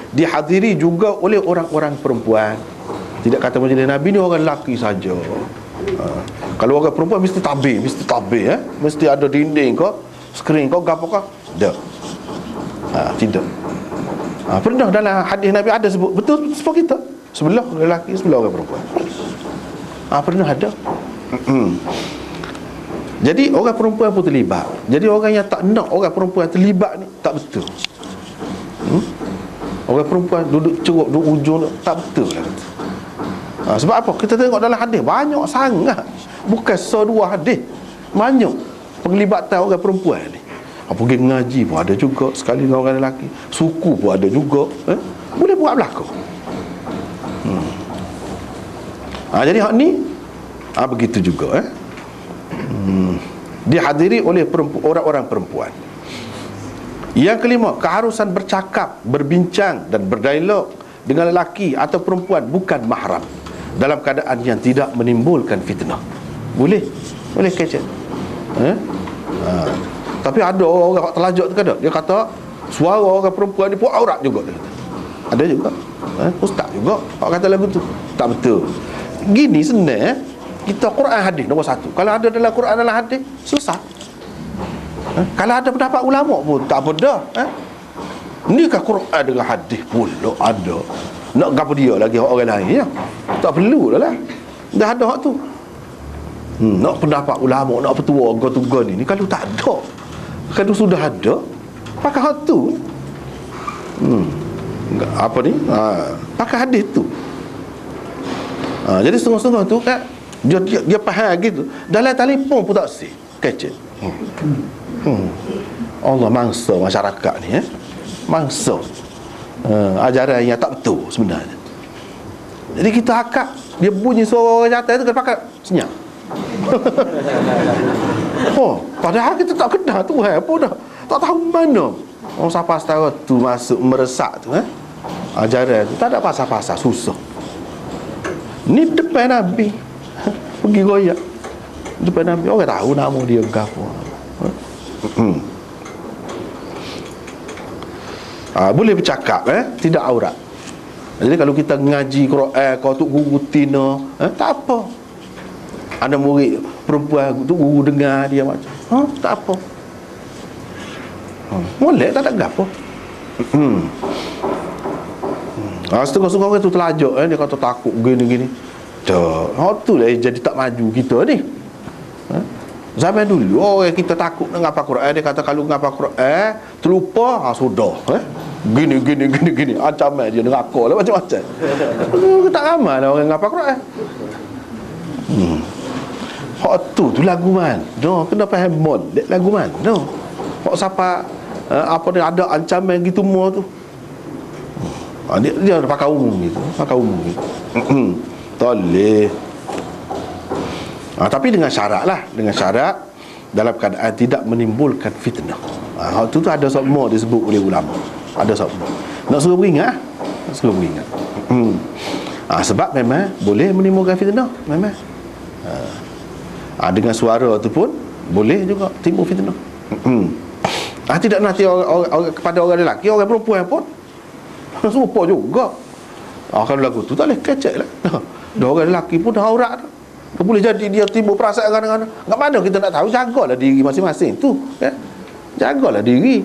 dihadiri juga oleh orang-orang perempuan. Tidak kata majlis Nabi ni orang lelaki saja. Kalau orang perempuan mesti tabir, mesti ada dinding kau, skrin kau, gapo kau. Tak. Tidak. Pernah dalam hadis Nabi ada sebut, betul sebab kita sebelah lelaki, sebelah orang perempuan. Pernah ada. Jadi orang perempuan pun terlibat. Jadi orang yang tak nak orang perempuan terlibat ni tak betul. Orang perempuan duduk ceruk, duduk ujung, tak betul lah. Sebab apa? Kita tengok dalam hadis banyak sangat, bukan sedua hadis, banyak penglibatan orang perempuan ni. Pergi ngaji pun ada juga, sekali dengan orang lelaki. Suku pun ada juga. Boleh buat berlaku. Jadi hak ni begitu juga. Dihadiri oleh orang-orang perempuan. Yang kelima, keharusan bercakap, berbincang dan berdialog dengan lelaki atau perempuan bukan mahram dalam keadaan yang tidak menimbulkan fitnah. Boleh kecil. Tapi ada orang terlajak tu kan, dia kata suara orang perempuan ni pun aurat juga, dia kata. Ada juga. Ustaz juga orang kata lagu tu. Tak betul. Gini senang, kita Quran hadis nombor satu. Kalau ada dalam Quran dalam hadis, susah. Kalau ada pendapat ulama pun tak apa dah. Ni kan Quran dengan hadis pula ada. Nak gapo dia lagi orang lain ya? Tak perlu dah lah. Dah ada hak tu. Nak pendapat ulama, nak petua tugas ni kalau tak ada. Kalau sudah ada, pakai hak tu. Apa ni? Pakai hadis tu. Jadi setengah-setengah tu kan dia faham gitu. Dalam telefon pun tak sih. Kecil. Allah mangsa masyarakat ni mangsa ajaran yang tak betul sebenarnya. Jadi kita akak dia bunyi suara orang nyata tu kan pakai senyap. Padahal kita tak kenal Tuhan pun dah. Tak tahu mana orang siapa setara tu masuk meresak tu ajaran tu tak ada pasal-pasal susah. Ni depan Nabi pergi goyak depan Nabi, orang tahu nama dia gapo. Boleh bercakap tidak aurat. Jadi kalau kita ngaji Quran kau tu guru tina tak apa. Ada murid perempuan tu guru dengar dia macam tak apa. Boleh tak ada gapo. Setengah-setengah orang tu terlajak dia kata takut gini-gini. Tu lah jadi tak maju kita ni. Zaman dulu orang kita takut nak ngapal Quran, dia kata kalau ngapal Quran terlupa, sudah gini ancaman dia neraka lah macam-macam. Tak ramai lah orang ngapal Quran. Hak tu lagu man. No, kena faham molek lagu man. No. Hak siapa apa dia ada ancaman gitu semua tu. Dia pakai umum gitu, pakai umum gitu. Tak boleh. Tapi dengan syarat lah, dengan syarat dalam keadaan tidak menimbulkan fitnah. Hal tu ada semua disebut oleh ulama. Ada semua. Nak suruh beringat, nak suruh beringat. Sebab memang boleh menimbulkan fitnah, memang. Dengan suara tu pun boleh juga timbul fitnah. Tidak nanti orang, kepada orang lelaki, orang perempuan pun serupa juga. Kalau lagu tu tak boleh kecek lah. Dah orang lelaki pun dah aurat dah. Boleh jadi dia timbul perasaan kadang-kadang. Kat mana kita nak tahu? Jagalah diri masing-masing tu, ya? Jagalah diri.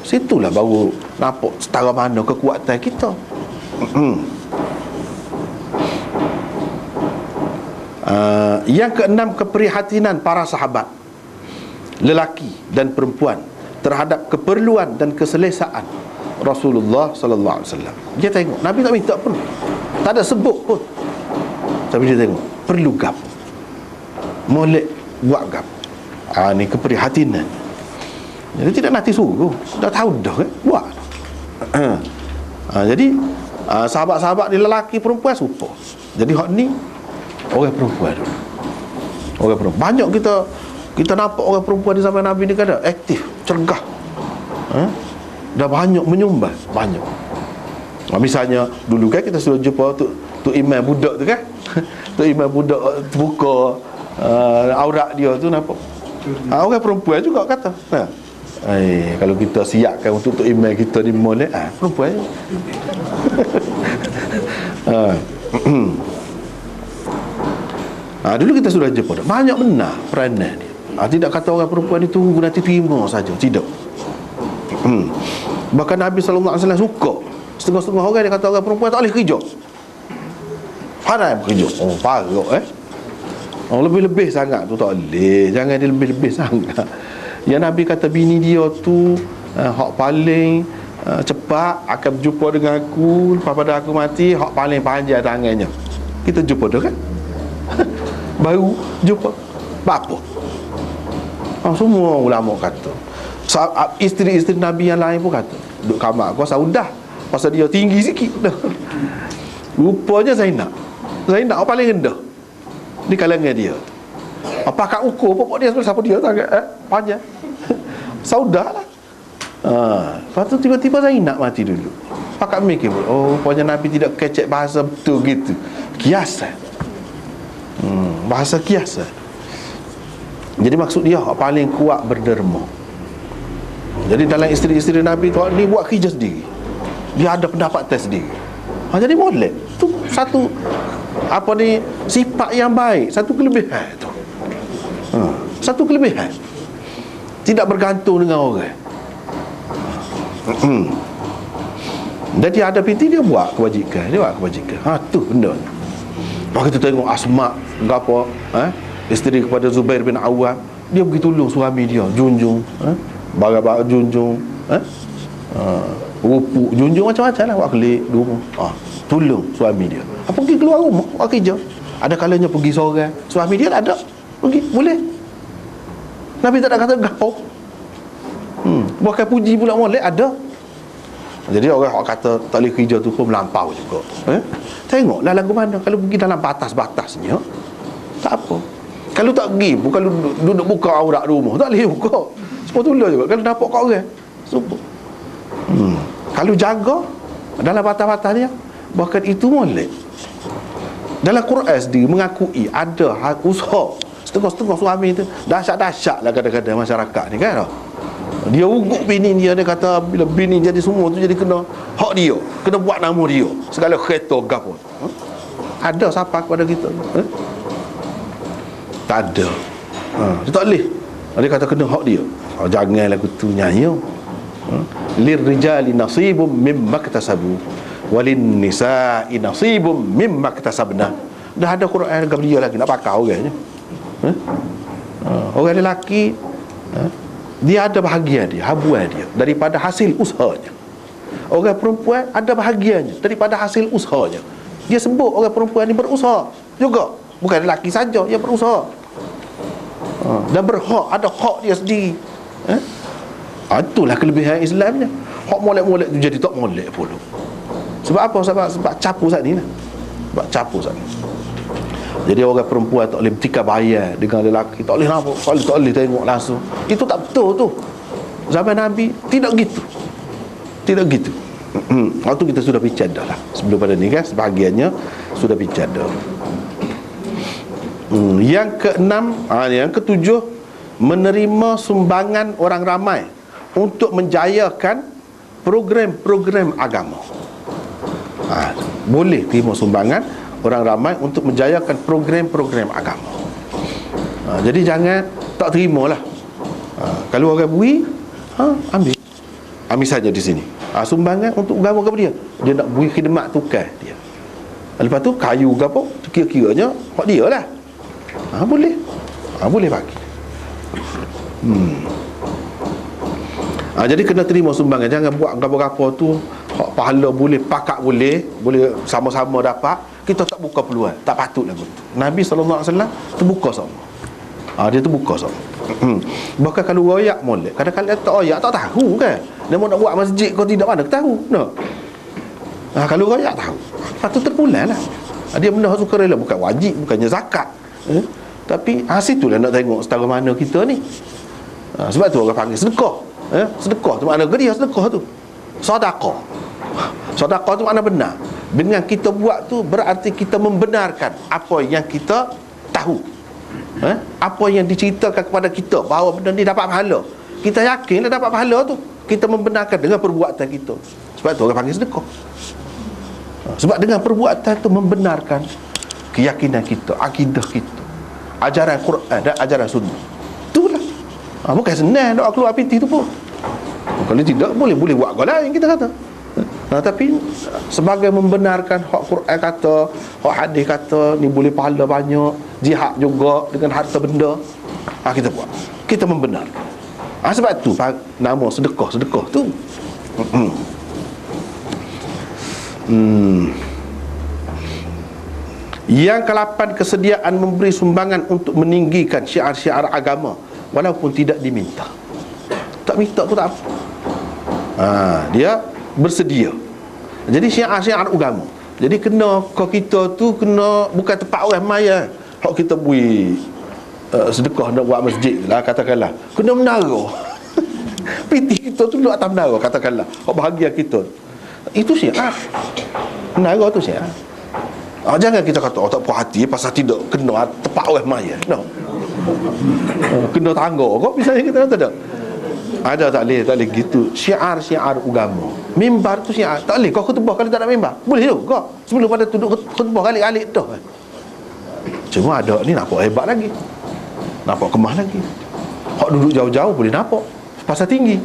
Situlah baru nampak setara mana kekuatan kita. Yang keenam, keprihatinan para sahabat lelaki dan perempuan terhadap keperluan dan keselesaan Rasulullah sallallahu alaihi wasallam. Dia tengok Nabi tak minta pun, tak ada sebut pun, tapi dia tengok perlu gap, molek buat gap. Ni keprihatinan. Jadi tidak nanti suruh, dah tahu dah kan buat. Jadi sahabat-sahabat ni lelaki perempuan serupa. Jadi hak ni orang perempuan dulu. Orang perempuan. Banyak kita nampak orang perempuan di zaman Nabi ni kan aktif, cergah. Dah banyak menyumbang, banyak. Misalnya dulu kan kita sudah jumpa tu imam budak tu kan. Tu imam budak buka aurat dia tu nampak. Orang perempuan juga kata. Kalau kita siapkan untuk tu imam kita di mall perempuan. Dulu kita sudah jumpa banyak benar peranan dia. Tidak kata orang perempuan itu tunggu nanti terima saja, tidak. Bahkan Nabi SAW suka setengah-setengah orang dia kata orang perempuan tak boleh kerja, haram kerja. Parah lebih-lebih sangat tu tak boleh. Jangan dia lebih-lebih sangat. Yang Nabi kata bini dia tu hak paling cepat akan berjumpa dengan aku lepas pada aku mati, hak paling panjang tangannya. Kita jumpa tu kan baru jumpa apa. Semua ulama kata, isteri-isteri Nabi yang lain pun kata duduk kamar kau Saudah, pasal dia tinggi sikit dah. Rupanya Zainab paling rendah di kalangan dia. Apakah ukur pokok dia siapa dia tak panjang. Saudah lah. Lepas tu tiba-tiba Zainab mati dulu. Pakak mikir, rupanya Nabi tidak kecek bahasa betul gitu. Kiasan. Bahasa kiasan. Jadi maksud dia paling kuat berderma. Jadi dalam isteri-isteri Nabi tu ni buat kerja sendiri. Dia ada pendapat tes sendiri. Jadi molek. Tu satu sifat yang baik, satu kelebihan tu. Satu kelebihan. Tidak bergantung dengan orang. Jadi ada pinti dia buat kebajikan. Tu benda. Kalau kita tengok Asma apa, isteri kepada Zubair bin Awam, dia pergi tolong suami dia, junjung, barang-barang junjung, rupuk junjung macam-macam lah, buat kelik rumah, tolong suami dia. Pergi keluar rumah, buat kerja. Ada kalanya pergi seorang, suami dia tak ada, pergi, boleh. Nabi tak ada kata gapau. Bukan puji pula molek, ada. Jadi orang kata tak boleh kerja tu pun melampau juga. Tengoklah lagu mana. Kalau pergi dalam batas-batasnya, tak apa. Kalau tak pergi, bukan duduk buka aurat rumah, tak boleh buka. Sepatutnya juga kalau nampak kat orang, super. Kalau jaga dalam batas-batas dia, bahkan itu molek. Dalam Quran sendiri mengakui ada usaha setengah-setengah suami tu dahsyat-dahsyat lah kadang-kadang masyarakat ni kan. Dia ugut bini dia kata bila bini jadi semua tu jadi kena hak dia, kena buat nama dia, segala kereta gapo. Ada siapa kepada kita? Tak ada. Dia tak boleh. Dia kata kena hak dia. Jangan lagu tu nyanyi. Lirrijali nasibum mimma iktasabu walin nisa'i nasibum mimma iktasabna. Dah ada Quran Gabriel lagi nak pakai orang je. Orang lelaki dia ada bahagia dia, habuan dia daripada hasil usahanya. Orang perempuan ada bahagianya daripada hasil usahanya. Dia sebut orang perempuan ni berusaha juga, bukan lelaki saja yang berusaha, dan berhak, ada hak dia sendiri. Itulah kelebihan Islamnya. Hak molek-molek tu jadi tak molek pula. Sebab apa? Sebab capu saat ni lah. Sebab capu saat ni. Jadi orang perempuan tak boleh bertikar bayar dengan lelaki, tak boleh nampak, tak boleh tengok langsung. Itu tak betul tu. Zaman Nabi tidak gitu. Tidak gitu. Waktu kita sudah bincang dah lah sebelum pada ni kan, sebahagiannya sudah bincang dah. Yang keenam, yang ketujuh, menerima sumbangan orang ramai untuk menjayakan program-program agama. Boleh terima sumbangan orang ramai untuk menjayakan program-program agama. Jadi jangan tak terimalah. Kalau orang bui, ambil saja di sini. Sumbangan untuk agama ke dia. Dia nak bui khidmat tukar dia. Lepas tu kayu ke apa, kira-kiranya hak dia lah. Boleh. Boleh bagi. Jadi kena terima sumbangan. Jangan buat apa-apa tu hak pahala boleh, pakat boleh sama-sama dapat, kita tak buka peluang. Tak patut lagu tu. Nabi SAW terbuka sama. Dia terbuka sama. Bahkan kalau royak molek, kadang-kadang tak royak tak tahu kan. Dia mau nak buat masjid kau tidak, mana tahu. Kalau royak tahu, patut terpulang lah. Dia benda suka rela, bukan wajib, bukannya zakat. Tapi situlah nak tengok setara mana kita ni. Sebab tu orang panggil sedekah. Sedekah tu makna ke dia sedekah tu? Sedekah. Sedekah tu makna benar. Dengan kita buat tu berarti kita membenarkan apa yang kita tahu. Apa yang diceritakan kepada kita bahawa benda ni dapat pahala. Kita yakin dah dapat pahala tu. Kita membenarkan dengan perbuatan kita. Sebab tu orang panggil sedekah. Sebab dengan perbuatan tu membenarkan keyakinan kita, akidah kita, ajaran Quran dan ajaran sunnah. Itulah. Bukan senang nak keluar pintu tu pun. Kalau tidak, boleh buat kau lain kita kata. Tapi sebagai membenarkan hak Quran kata, hak hadis kata, ni boleh pahala banyak, jihad juga dengan harta benda, kita buat. Kita membenarkan. Sebab tu nama sedekah tu. Yang ke-8, kesediaan memberi sumbangan untuk meninggikan syiar-syiar agama walaupun tidak diminta. Tak minta pun tak apa. Dia bersedia. Jadi syiar-syiar agama. Jadi kena kau kita tu kena bukan tempat orang maya. Hak kita bui sedekah nak buat masjid lah katakanlah. Kena menara. Piti kita tu duduk atas menara katakanlah. Hak bahagia kita. Itu syiar. Menara tu syiar. Jangan kita kata tak puas hati pasal tidak kena tempat orang maya. Kena tangga kau misalnya kita kata tak. Ada tak boleh gitu. Syiar-syiar agama. Mimbar tu syiar. Tak boleh kau khutbah kalau tak ada mimbar. Boleh juga. Sebelum pada duduk khutbah kali-kali dah. Cuma ada ni nampak hebat lagi. Nampak kemah lagi. Hak duduk jauh-jauh boleh nampak pasal tinggi.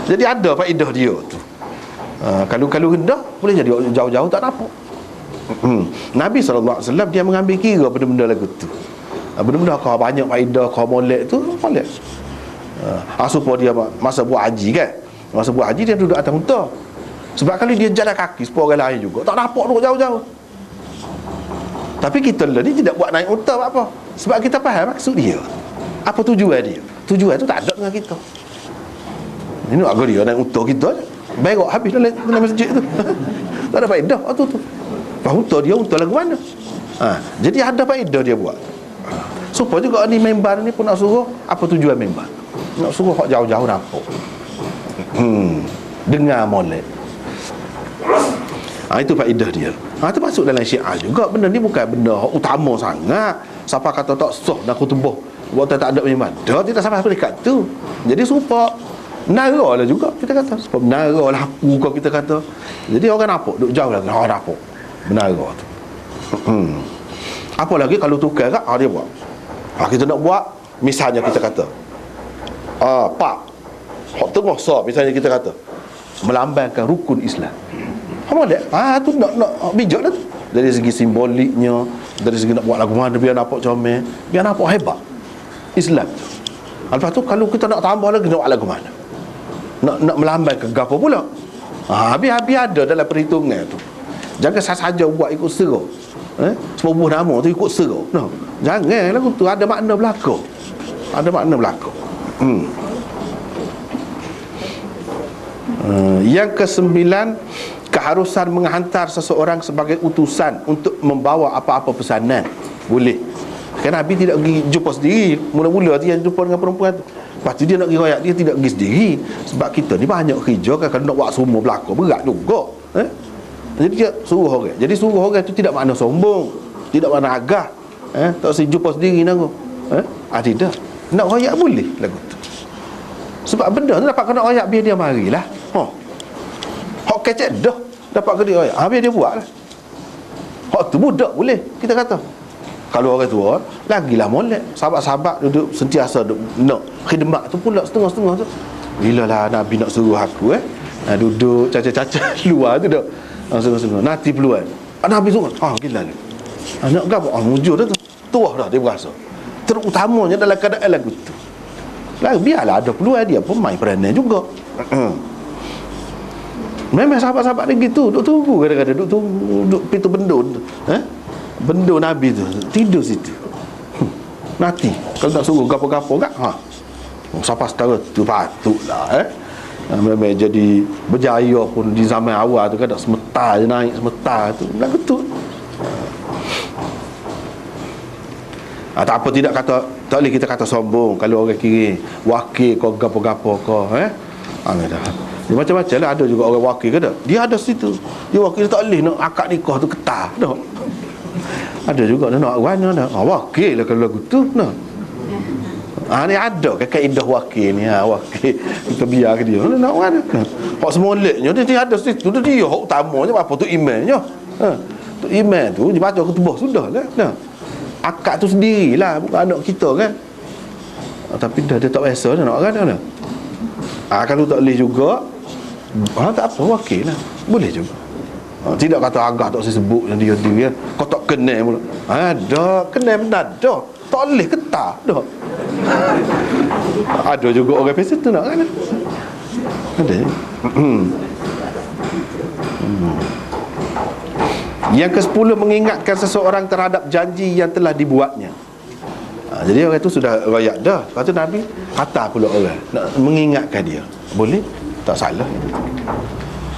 Jadi ada faedah dia tu. Kalau rendah boleh jadi jauh-jauh tak nampak. Nabi SAW dia mengambil kira benda-benda lagu tu. Benda-benda kau banyak faedah, kau molek tu molek. Supaya dia masa buat haji kan, masa buat haji dia duduk atas unta. Sebab kalau dia jalan kaki supaya orang lain juga tak nampak duduk jauh-jauh. Tapi kita lah ni tidak buat naik unta apa. Sebab kita faham maksud dia, apa tujuan dia. Tujuan tu tak ada dengan kita. Ini agak dia naik unta kita berok habis dalam masjid tu. Tak ada faedah tu. Unta dia unta lagu mana. Jadi ada faedah dia buat. Supaya juga ni member ni pun nak suruh, apa tujuan member? Nak suruh hak jauh-jauh nampak. Dengar molek. Itu faedah dia. Itu masuk dalam syiar juga. Benda ni bukan benda utama sangat. Siapa kata tak sah nak khutbah waktu tak ada member. Dia tidak sampai dekat tu. Jadi supaya menara lah juga kita kata. Supaya menara lah aku kau kita kata. Jadi orang nampak duduk jauh lagi. Nampak menara tu. Apa lagi kalau tukar kat dia buat. Kita nak buat, misalnya kita kata pak hak tengah sah, misalnya kita kata melambangkan rukun Islam. Apa dia? Tu nak bijak dah tu. Dari segi simboliknya, dari segi nak buat lagu mana biar nampak comel, biar nampak hebat. Islam tu. Lepas tu kalau kita nak tambah lagi, nak buat lagu mana? Nak melambai ke gapo pula? Habis ada dalam perhitungan tu. Jangan saja buat ikut sera. Sebuah nama tu ikut sera. No. Jangan lagu tu ada makna belaka. Ada makna belaka. Yang kesembilan, keharusan menghantar seseorang sebagai utusan untuk membawa apa-apa pesanan. Boleh. Kan Nabi tidak pergi jumpa sendiri. Mula-mula dia jumpa dengan perempuan tu. Lepas tu dia nak pergi royak, dia tidak pergi sendiri. Sebab kita ni banyak kerja kan, kalau nak buat semua belaka berat juga. Jadi dia suruh orang. Jadi suruh orang tu tidak makna sombong, tidak makna agah. Tak usah jumpa sendiri nak. Tidak. Nak royak boleh lagu tu. Sebab benda tu dapat kena royak, biar dia marilah. Hak kecek dah dapat kena royak, biar dia buat lah. Hak tu budak boleh, kita kata. Kalau orang tua, lagilah molek. Sahabat-sahabat duduk sentiasa duduk nak khidmat tu pula setengah-setengah tu. Bila lah Nabi nak suruh aku duduk caca-caca luar tu dah. Setengah-setengah nanti peluang. Nabi suruh, gila ni. Nak gapo? Mujur tu. Tuah dah dia berasa. Terutamanya dalam keadaan lagu tu. Lagu biarlah ada peluang, dia pun main peranan juga. Memang sahabat-sahabat dia gitu, duduk tunggu kadang-kadang, duduk tunggu duduk pintu bendun. Benda Nabi tu tidur situ. Nanti kalau tak suruh gapo-gapo kan, siapa setara tu patutlah memang jadi berjaya pun di zaman awal tu kan, tak semetar je naik semetar tu lagu tu. Tak apa, tidak kata, tak boleh kita kata sombong kalau orang kira wakil kau gapo-gapo kau macam-macam lah. Ada juga orang wakil ke tak, dia ada situ, dia wakil, dia tak boleh nak akad nikah tu ketah dah. Ada juga dia nak warna dah. Wakil lah kalau lagu tu nah. Ni ada ke kaedah wakil ni, wakil kita biar ke dia nak warna. Hak semoleknya dia ada situ, dia hak utamanya apa tu imannya. Tu iman tu dibaca ketubah sudahlah. Nah. Akad tu sendirilah, bukan anak kita kan. Tapi dia tak biasa dia nak warna. Kalau tak boleh juga, tak apa, wakil lah. Boleh juga. Tidak kata agak tak saya sebut yang dia kan. Kau tak kenal pula. Ada, kenal benar dah. Tak boleh ketah dah. Ada juga orang biasa tu nak kan. Ada. Yang ke-10, mengingatkan seseorang terhadap janji yang telah dibuatnya. Jadi orang itu sudah rakyat dah. Lepas tu Nabi kata pula orang nak mengingatkan dia. Boleh? Tak salah.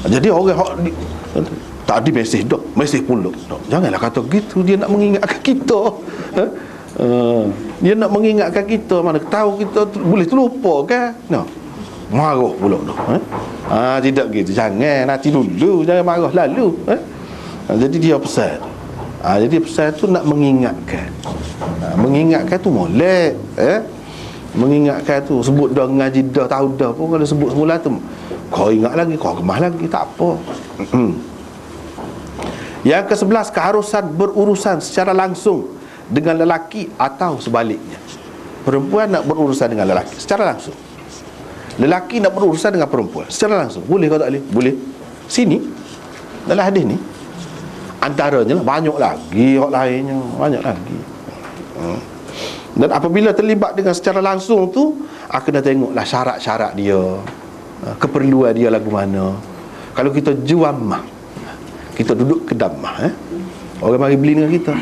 Jadi orang tak ada mesej dah, mesej pula. Janganlah kata gitu, dia nak mengingatkan kita. Dia nak mengingatkan kita, mana tahu kita boleh terlupa kan. Marah pula dah. Tidak gitu, jangan, nanti dulu, jangan marah lalu. Jadi dia pesan. Jadi pesan tu nak mengingatkan. Mengingatkan tu molek. Mengingatkan tu, sebut dah ngaji dah, tahu dah pun, kalau sebut semula tu kau ingat lagi, kau kemah lagi, tak apa. Yang ke-11, keharusan berurusan secara langsung dengan lelaki atau sebaliknya. Perempuan nak berurusan dengan lelaki secara langsung, lelaki nak berurusan dengan perempuan secara langsung. Boleh kau tak boleh? Boleh. Sini dalam hadis ni antaranya lah, banyak lagi hak lainnya, banyak lagi. Dan apabila terlibat dengan secara langsung tu, kena tengoklah syarat-syarat dia, keperluan dia lagu mana. Kalau kita jual mah, kita duduk kedai mah, orang mari beli dengan kita,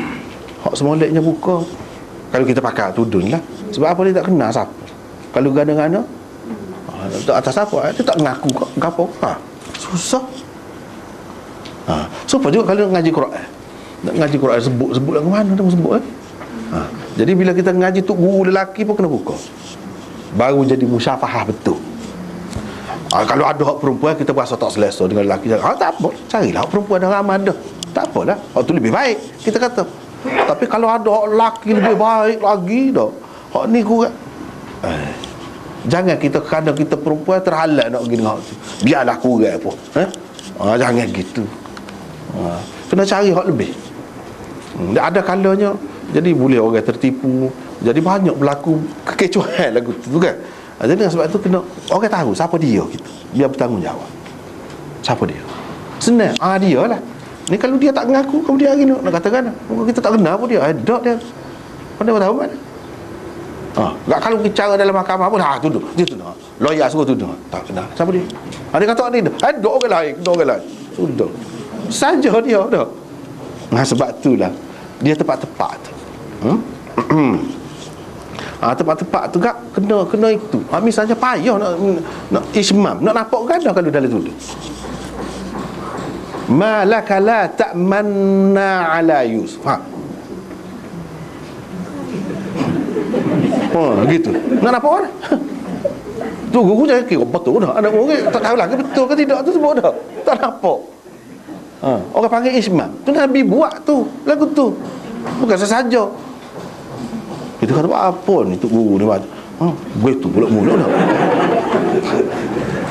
hak semoleknya buka. Kalau kita pakai tudung lah. Sebab apa, dia tak kenal siapa. Kalau gana-gana atas apa, dia tak ngaku apa. Susah. Supaya juga kalau ngaji Quran, nak ngaji Quran sebut lagu mana dia sebut. Jadi bila kita ngaji tu, guru lelaki pun kena buka, baru jadi musyafahah betul. Kalau ada hak perempuan, kita berasa tak selesa dengan lelaki, tak apa, carilah hak perempuan yang ramah dah, tak apalah, hak tu lebih baik kita kata. Tapi kalau ada hak lelaki lebih baik lagi dah, hak ni kurang, jangan kita, kadang kita perempuan terhalang nak pergi dengan hak tu, biarlah kurang pun. Jangan gitu. Kena cari hak lebih. Ada kalanya jadi boleh orang tertipu, jadi banyak berlaku kekecohan lagu tu kan. Jadi sebab tu kena orang tahu siapa dia kita, biar bertanggungjawab. Siapa dia? Senang, dia lah. Ni kalau dia tak mengaku, kemudian hari nak katakan kita tak kenal pun dia, ada dia. Mana tahu mana? Tak kalau bicara dalam mahkamah pun tuduh. Dia tuduh. Lawyer suruh tuduh. Tak kena. Siapa dia? Dia kata ni dah. Ada orang lain, Sudah. Saja dia dah. Sebab itulah dia tepat-tepat tu. Tepat-tepat tu gak kena itu. Misalnya payah nak ismam, nak nampak gada kalau dalam tu. Malaka la ta'manna ala Yusuf. Gitu. Nak nampak mana? Tu guru jangan kira betul dah. Anak orang tak tahu lagi betul ke tidak tu sebut dah. Tak nampak. Orang panggil ismam. Tu Nabi buat tu lagu tu. Bukan sesaja. Kita kata apa ni tu guru ni baca. Begitu pula mula dah.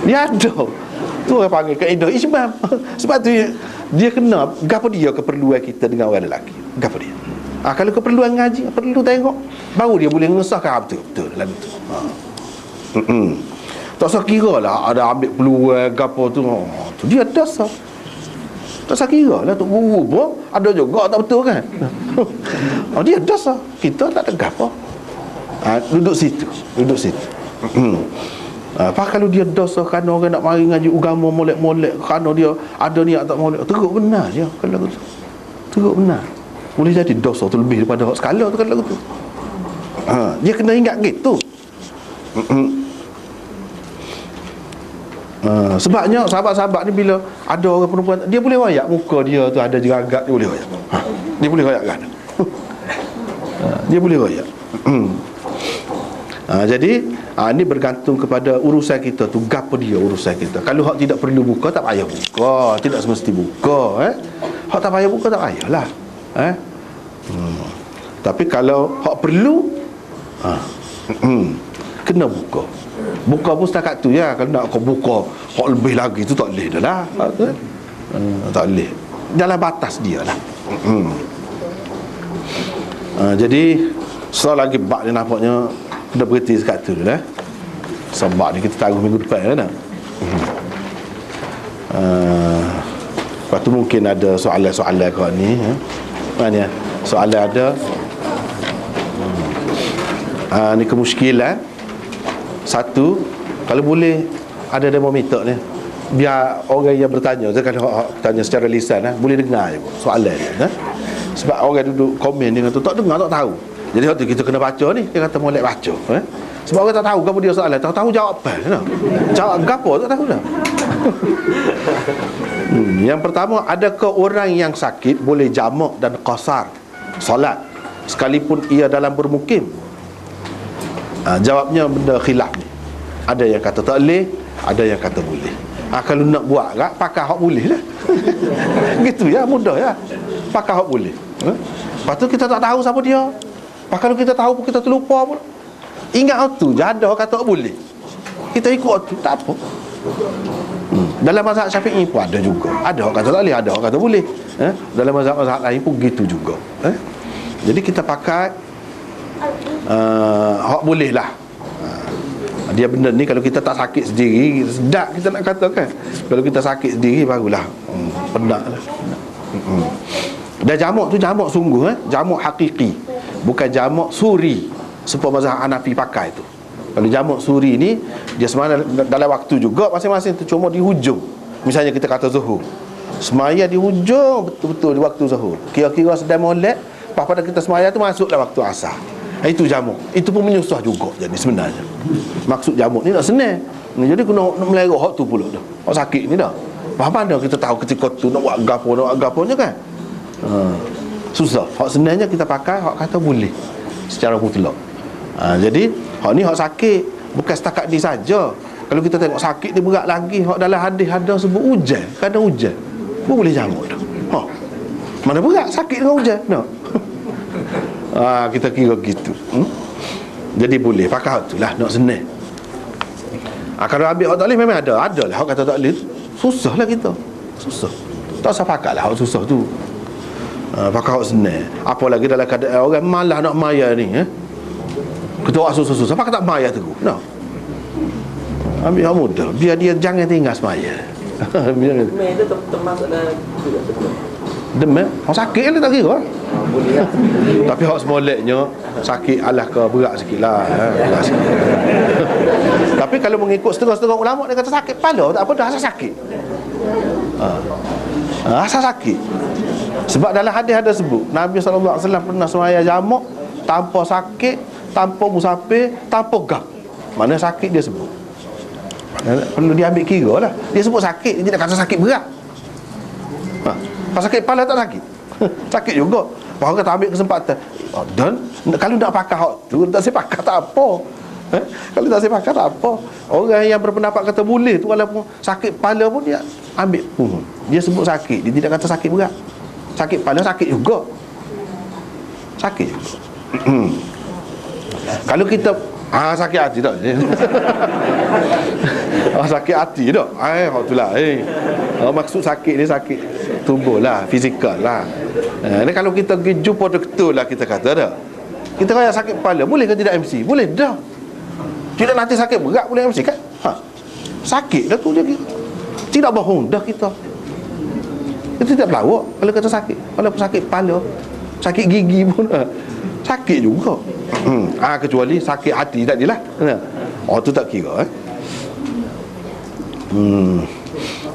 Dia ada. Tu orang panggil kaedah ismam. Sebab tu dia kena gapo dia keperluan kita dengan orang lelaki. Gapo dia? Kalau keperluan ngaji, perlu tengok, baru dia boleh mengesahkan betul lagu tu. Tak usah kira lah ada ambil peluang gapo tu. Tu dia dasar. Tak usah kira lah tu guru pun ada juga tak betul kan. Dia dasar. Kita tak ada gapo. Duduk situ. Kalau dia dosa kerana orang nak mari ngaji agama molek-molek, kerana dia ada niat tak molek, teruk benar je kalau lagu tu. Teruk benar. Boleh jadi dosa tu lebih daripada hak sekala tu kalau lagu tu. Dia kena ingat gitu. Sebabnya sahabat-sahabat ni bila ada orang perempuan, dia boleh royak muka dia tu ada jeragak, dia boleh royak. Dia boleh royak kan. Dia boleh royak. Jadi ini bergantung kepada urusan kita tu, gapo dia urusan kita. Kalau hak tidak perlu buka, tak payah buka. Tidak semesti buka. Hak tak payah buka, tak payahlah. Tapi kalau hak perlu, kena buka. Buka pun setakat tu ya. Kalau nak kau buka hak lebih lagi tu tak boleh dah lah. Tak boleh. Dalam batas dia lah. Jadi lagi bak ni nampaknya dah berhenti sekat tu lah. Sebab ni kita taruh minggu depan kan. Lepas tu mungkin ada soalan-soalan kau ni. Mana soalan ada. Ni kemuskilan. Satu, kalau boleh ada demo minta ni, biar orang yang bertanya, kalau tanya secara lisan boleh dengar je soalan dia. Sebab orang duduk komen ni kata tak dengar, tak tahu. Jadi waktu kita kena baca ni, dia kata molek baca. Sebab orang tak tahu apa dia soalan, tak tahu jawab apa. Jawab gapo tak tahu dah. Yang pertama, adakah orang yang sakit boleh jamak dan qasar solat sekalipun ia dalam bermukim? Jawabnya benda khilaf ni. Ada yang kata tak boleh, ada yang kata boleh. Kalau nak buat pakai hak boleh lah. Gitu ya, mudah ya. Pakai hak boleh. Lepas tu kita tak tahu siapa dia. Kalau kita tahu pun kita terlupa pun. Ingat hak tu, ada orang kata boleh, kita ikut hak tu, tak apa. Dalam mazhab Syafi'i pun ada juga. Ada orang kata tak boleh, ada orang kata boleh. Dalam mazhab-mazhab lain pun gitu juga. Jadi kita pakai hak boleh lah. Dia benda ni kalau kita tak sakit sendiri, sedap kita nak katakan. Kalau kita sakit sendiri barulah penat lah. Dan jamak tu jamak sungguh, jamak hakiki, bukan jamak suri seperti mazhab Hanafi pakai tu. Kalau jamak suri ni dia sebenarnya dalam waktu juga masing-masing tu, cuma di hujung. Misalnya kita kata zuhur, semaya di hujung betul-betul di waktu zuhur, kira-kira sedang molek, pada kita semaya tu masuklah waktu asar. Itu jamak. Itu pun menyusah juga jadi sebenarnya. Maksud jamak ni tak senang. Jadi kena melera hak tu pula dah. Hak sakit ni dah. Mana kita tahu ketika tu nak buat gapo-gaponya kan? Susah. Hak senangnya kita pakai hak kata boleh secara mutlak. Jadi hak ni hak sakit, bukan setakat ni saja. Kalau kita tengok sakit ni berat lagi, hak dalam hadis ada sebut hujan, kadang hujan boleh jamak dah. Mana berat sakit dengan hujan no? Kita kira gitu. Jadi boleh pakai hak tu lah, nak senang. Kalau ambil hak tak boleh, memang ada lah hak kata tak boleh. Susah lah kita. Susah. Tak usah pakai lah hak susah tu. Pakai hak senang. Apalagi dalam keadaan orang malah nak maya ni, kita buat susah-susah, pakai tak maya tu. No. Ambil hak mudah, biar dia jangan tinggal semaya. Main tu termasuk dalam juga. Demam, sakit lah tak kira. Tapi hak semoleknya sakit alah ke berat sikit lah, berat sikit. Tapi kalau mengikut setengah-setengah ulama, dia kata sakit kepala, tak apa dah, asal sakit. Asal sakit. Sebab dalam hadis ada sebut Nabi SAW pernah semaya jamak tanpa sakit, tanpa musafir, tanpa gam. Mana sakit dia sebut. Perlu diambil kira lah. Dia sebut sakit, dia tidak kata sakit berat. Kalau sakit kepala tak sakit. Sakit juga. Orang kata ambil kesempatan. Dan kalau nak pakai hak tu, tak saya pakai tak apa. Kalau tak saya pakai tak apa. Orang yang berpendapat kata boleh tu, walaupun sakit kepala pun dia ambil pun. Dia sebut sakit, dia tidak kata sakit berat. Sakit kepala sakit juga. Sakit juga. Kalau kita sakit hati tak? Sakit hati tak? Itulah. Maksud sakit ni sakit tubuh lah, fizikal lah. Kalau kita pergi jumpa doktor lah, kita kata dah, kita kaya sakit kepala, boleh ke tidak MC? Boleh dah. Tidak nanti sakit berat boleh MC kan? Sakit dah tu dia. Tidak bohong dah kita. Kita tidak pelawak kalau kata sakit. Walaupun sakit kepala, sakit gigi pun sakit juga. Kecuali sakit hati tak adalah. Tu tak kira.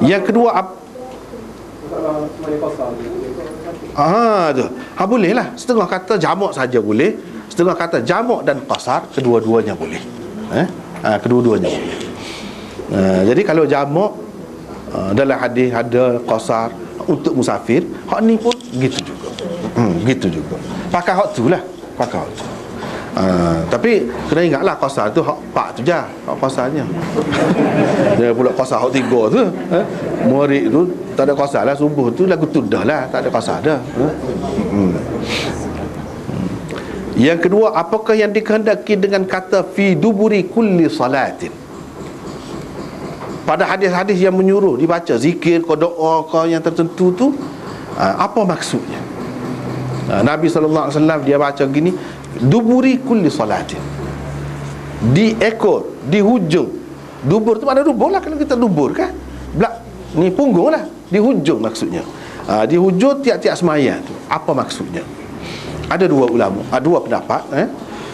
Yang kedua boleh lah. Setengah kata jamak saja boleh, setengah kata jamak dan qasar, kedua-duanya boleh. Kedua-duanya boleh. Jadi kalau jamak, dalam hadis ada qasar untuk musafir, hak ni pun gitu juga. Gitu juga. Pakai hak tu lah, pakai hak tu. Tapi kena ingatlah qasar tu hak 4 tu je, hak qasarnya. Dia pula qasar hak 3 tu. Murid tu tak ada qasar lah, subuh tu lagu tu dah lah, tak ada qasar dah. Yang kedua, apakah yang dikehendaki dengan kata fi duburi kulli salatin? Pada hadis-hadis yang menyuruh dibaca zikir ke doa ke yang tertentu tu, apa maksudnya? Nabi SAW dia baca gini, duburi kulli salatin, di ekor, di hujung. Dubur tu mana dubur lah, kalau kita dubur kan belak, ni punggung lah, di hujung maksudnya. Di hujung tiap-tiap semaya tu, apa maksudnya? Ada dua ulama, dua pendapat.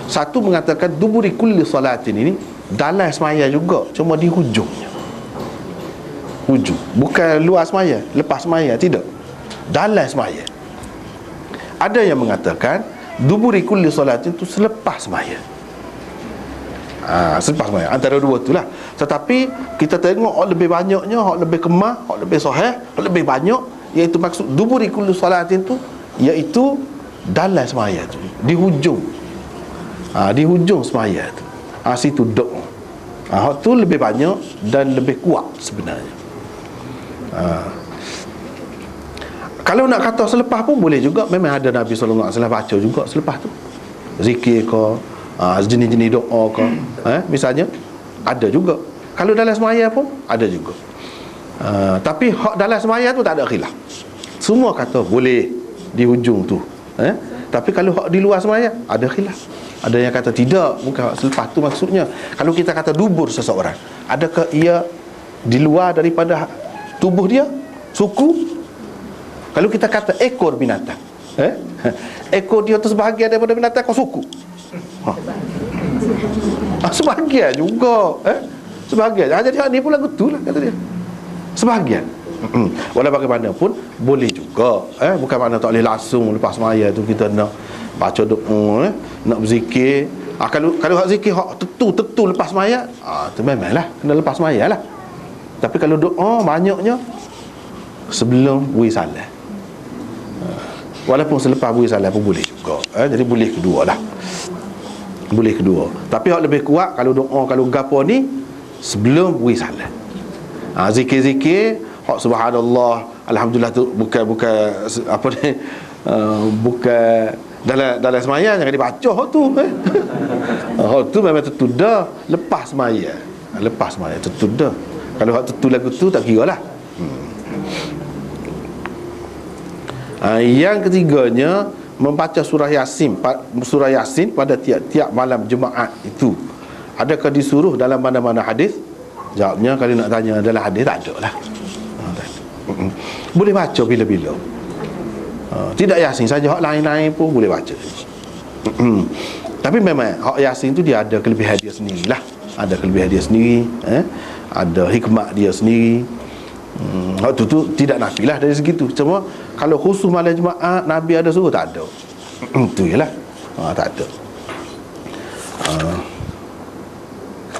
Satu mengatakan duburi kulli salatin ini dalam semaya juga, cuma di hujungnya. Hujung, bukan luar semaya, lepas semaya, tidak, dalam semaya. Ada yang mengatakan duburi kulli salatin itu selepas semaya. Selepas semaya, antara dua itulah. Tetapi kita tengok lebih banyaknya, lebih kemah, lebih sahih, lebih banyak, iaitu maksud duburi kulli salatin itu iaitu dalam semaya tu, di hujung. Di hujung semaya tu, situ doa. Hak tu lebih banyak dan lebih kuat sebenarnya. Kalau nak kata selepas pun boleh juga. Memang ada Nabi SAW baca juga selepas tu, zikir ke, jenis-jenis doa ke, misalnya ada juga. Kalau dalam semaya pun ada juga. Tapi hak dalam semaya tu tak ada khilaf. Semua kata boleh di hujung tu. Tapi kalau hak di luar semaya ada khilaf. Ada yang kata tidak, bukan selepas tu maksudnya. Kalau kita kata dubur seseorang, adakah ia di luar daripada tubuh dia, suku? Kalau kita kata ekor binatang, ekor dia tu sebahagian daripada binatang kau suku. Sebahagian juga, sebahagian. Jadi hak ni pun lagu tu lah kata dia, sebahagian. Walau bagaimanapun boleh juga, bukan makna tak boleh langsung lepas semaya tu kita nak baca doa, nak berzikir. Kalau hak zikir hak tetu lepas semaya, tu memanglah kena lepas semaya lah. Tapi kalau doa banyaknya sebelum buih salat, walaupun selepas buih salat pun boleh juga. Jadi boleh kedua lah, boleh kedua. Tapi hak lebih kuat kalau doa, kalau gapo ni sebelum buih salat. Zikir-zikir hak subhanallah, alhamdulillah tu bukan apa ni, bukan dalam semaya jangan dibaca hak tu. Hak tu memang tertudah lepas semaya. Lepas semaya tertudah. Kalau hak tertu lagu tu tak kira lah. Yang ketiganya, membaca surah Yasin pada tiap-tiap malam Jumaat itu, adakah disuruh dalam mana-mana hadis? Jawabnya, kalau nak tanya dalam hadis tak ada lah. Boleh baca bila-bila. Tidak Yasin saja, hak lain-lain pun boleh baca. Tapi memang hak Yasin tu dia ada kelebihan dia sendirilah. Ada kelebihan dia sendiri, ada hikmat dia sendiri. Hak tu tidak nafilah dari segitu. Cuma kalau khusus malam Jumaat Nabi ada suruh, tak ada. Tu jelah. Tak ada.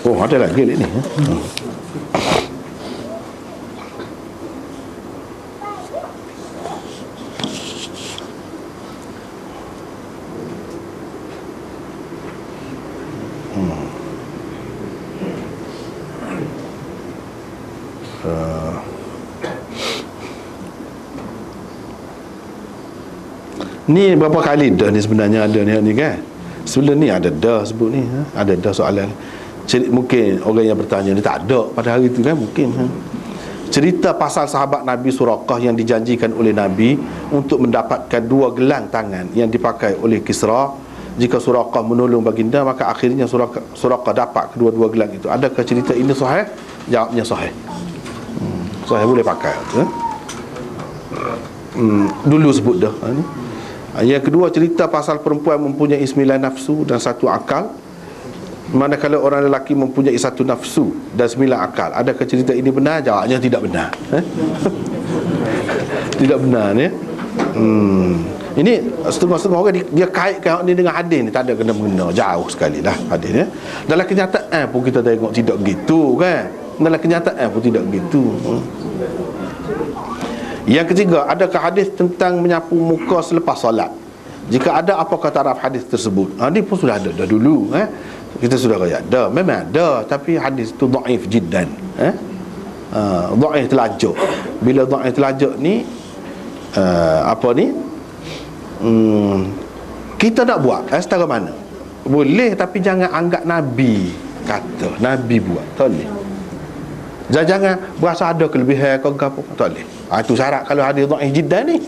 Oh, ada lagi ni. Ni berapa kali dah ni sebenarnya ada ni kan. Sebelum ni ada dah sebut ni, ada dah soalan. Mungkin orang yang bertanya ni tak ada pada hari tu kan, mungkin. Cerita pasal sahabat Nabi Suraqah yang dijanjikan oleh Nabi untuk mendapatkan 2 gelang tangan yang dipakai oleh Kisra. Jika Suraqah menolong baginda, maka akhirnya Suraqah dapat kedua-dua gelang itu. Adakah cerita ini sahih? Jawabnya sahih. Sahih, boleh pakai tu. Dulu sebut dah ni. Yang kedua, cerita pasal perempuan mempunyai 9 nafsu dan 1 akal, manakala orang lelaki mempunyai 1 nafsu dan 9 akal. Adakah cerita ini benar? Jawabnya tidak benar. Tidak benar ni. Ini setengah-setengah orang dia kaitkan ni dengan hadis ni, tak ada kena-mengena, jauh sekali lah hadis ni. Dalam kenyataan pun kita tengok tidak gitu kan. Dalam kenyataan pun tidak gitu. Yang ketiga, adakah hadis tentang menyapu muka selepas solat? Jika ada, apakah taraf hadis tersebut? Ini pun sudah ada dah dulu. Kita sudah kaya ada, memang ada, tapi hadis tu dhaif jiddan. Dhaif telajuk. Bila dhaif telajuk ni apa ni? Kita nak buat setara mana? Boleh, tapi jangan anggap Nabi kata, Nabi buat. Tak boleh. Jangan berasa ada kelebihan kau apa, tak boleh. Itu syarat kalau hadis dhaif jiddan ni.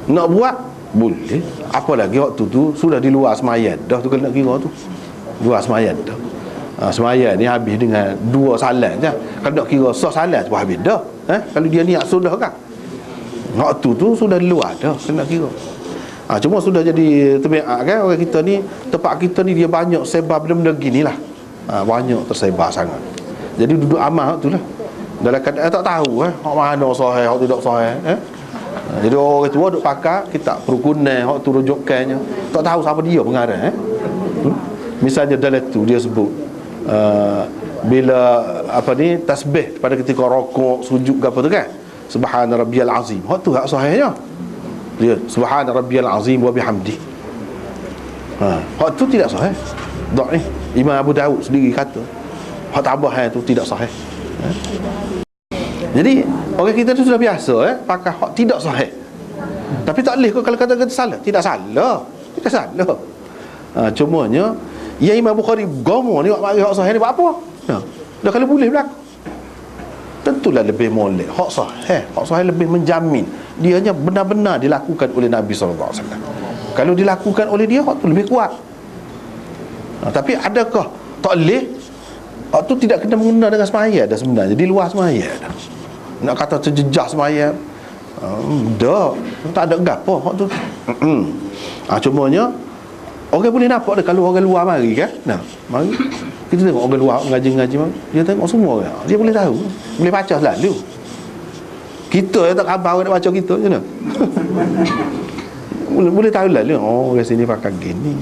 Nak buat boleh. Apa lagi waktu tu sudah di luar semayan dah tu, kalau nak kira tu luar semayan dah. Semayan ni habis dengan 2 salat je. Kalau nak kira sah salat pun habis dah. Kalau dia niat sudah kan, waktu tu sudah di luar dah, kena kira. Cuma sudah jadi terbiak kan orang kita ni, tempat kita ni dia banyak sebar benda-benda gini lah. Banyak tersebar sangat. Jadi duduk amal tu lah. Dalam keadaan tak tahu hak mana sahih, hak tidak sahih. Jadi orang tua duk pakar kitab perukunan, hak tu rujukannya tak tahu siapa dia pengarang. Misalnya dalam tu dia sebut bila apa ni tasbih pada ketika rukuk, sujud ke apa tu kan, subhana rabbiyal azim, hak tu hak sahihnya dia subhana rabbiyal azim wa bihamdi. Hak tu tidak sahih, dhaif. Imam Abu Daud sendiri kata hak tambahan tu tidak sahih. Jadi orang kita tu sudah biasa pakai hak tidak sahih. Tapi tak boleh kalau kata-kata salah. Tidak salah. Tidak salah. Cumanya yang Imam Bukhari gomo ni hak sahih ni buat apa? Dah kalau boleh berlaku, tentulah lebih molek hak sahih. Hak sahih lebih menjamin dia hanya benar-benar dilakukan oleh Nabi SAW. Kalau dilakukan oleh dia, hak tu lebih kuat. Tapi adakah tak boleh? Hak tu tidak kena mengena dengan semaya dah sebenarnya, di luar semaya dah. Nak kata terjejah semaya, dah tak ada gapo hak tu. Cumanya orang boleh nampak dah kalau orang luar mari kan. Mari kita tengok orang luar mengaji-ngaji, dia tengok semua kan. Dia boleh tahu, boleh baca selalu. Kita yang tak khabar nak baca kita je. Boleh tahu lah, orang sini pakai gini.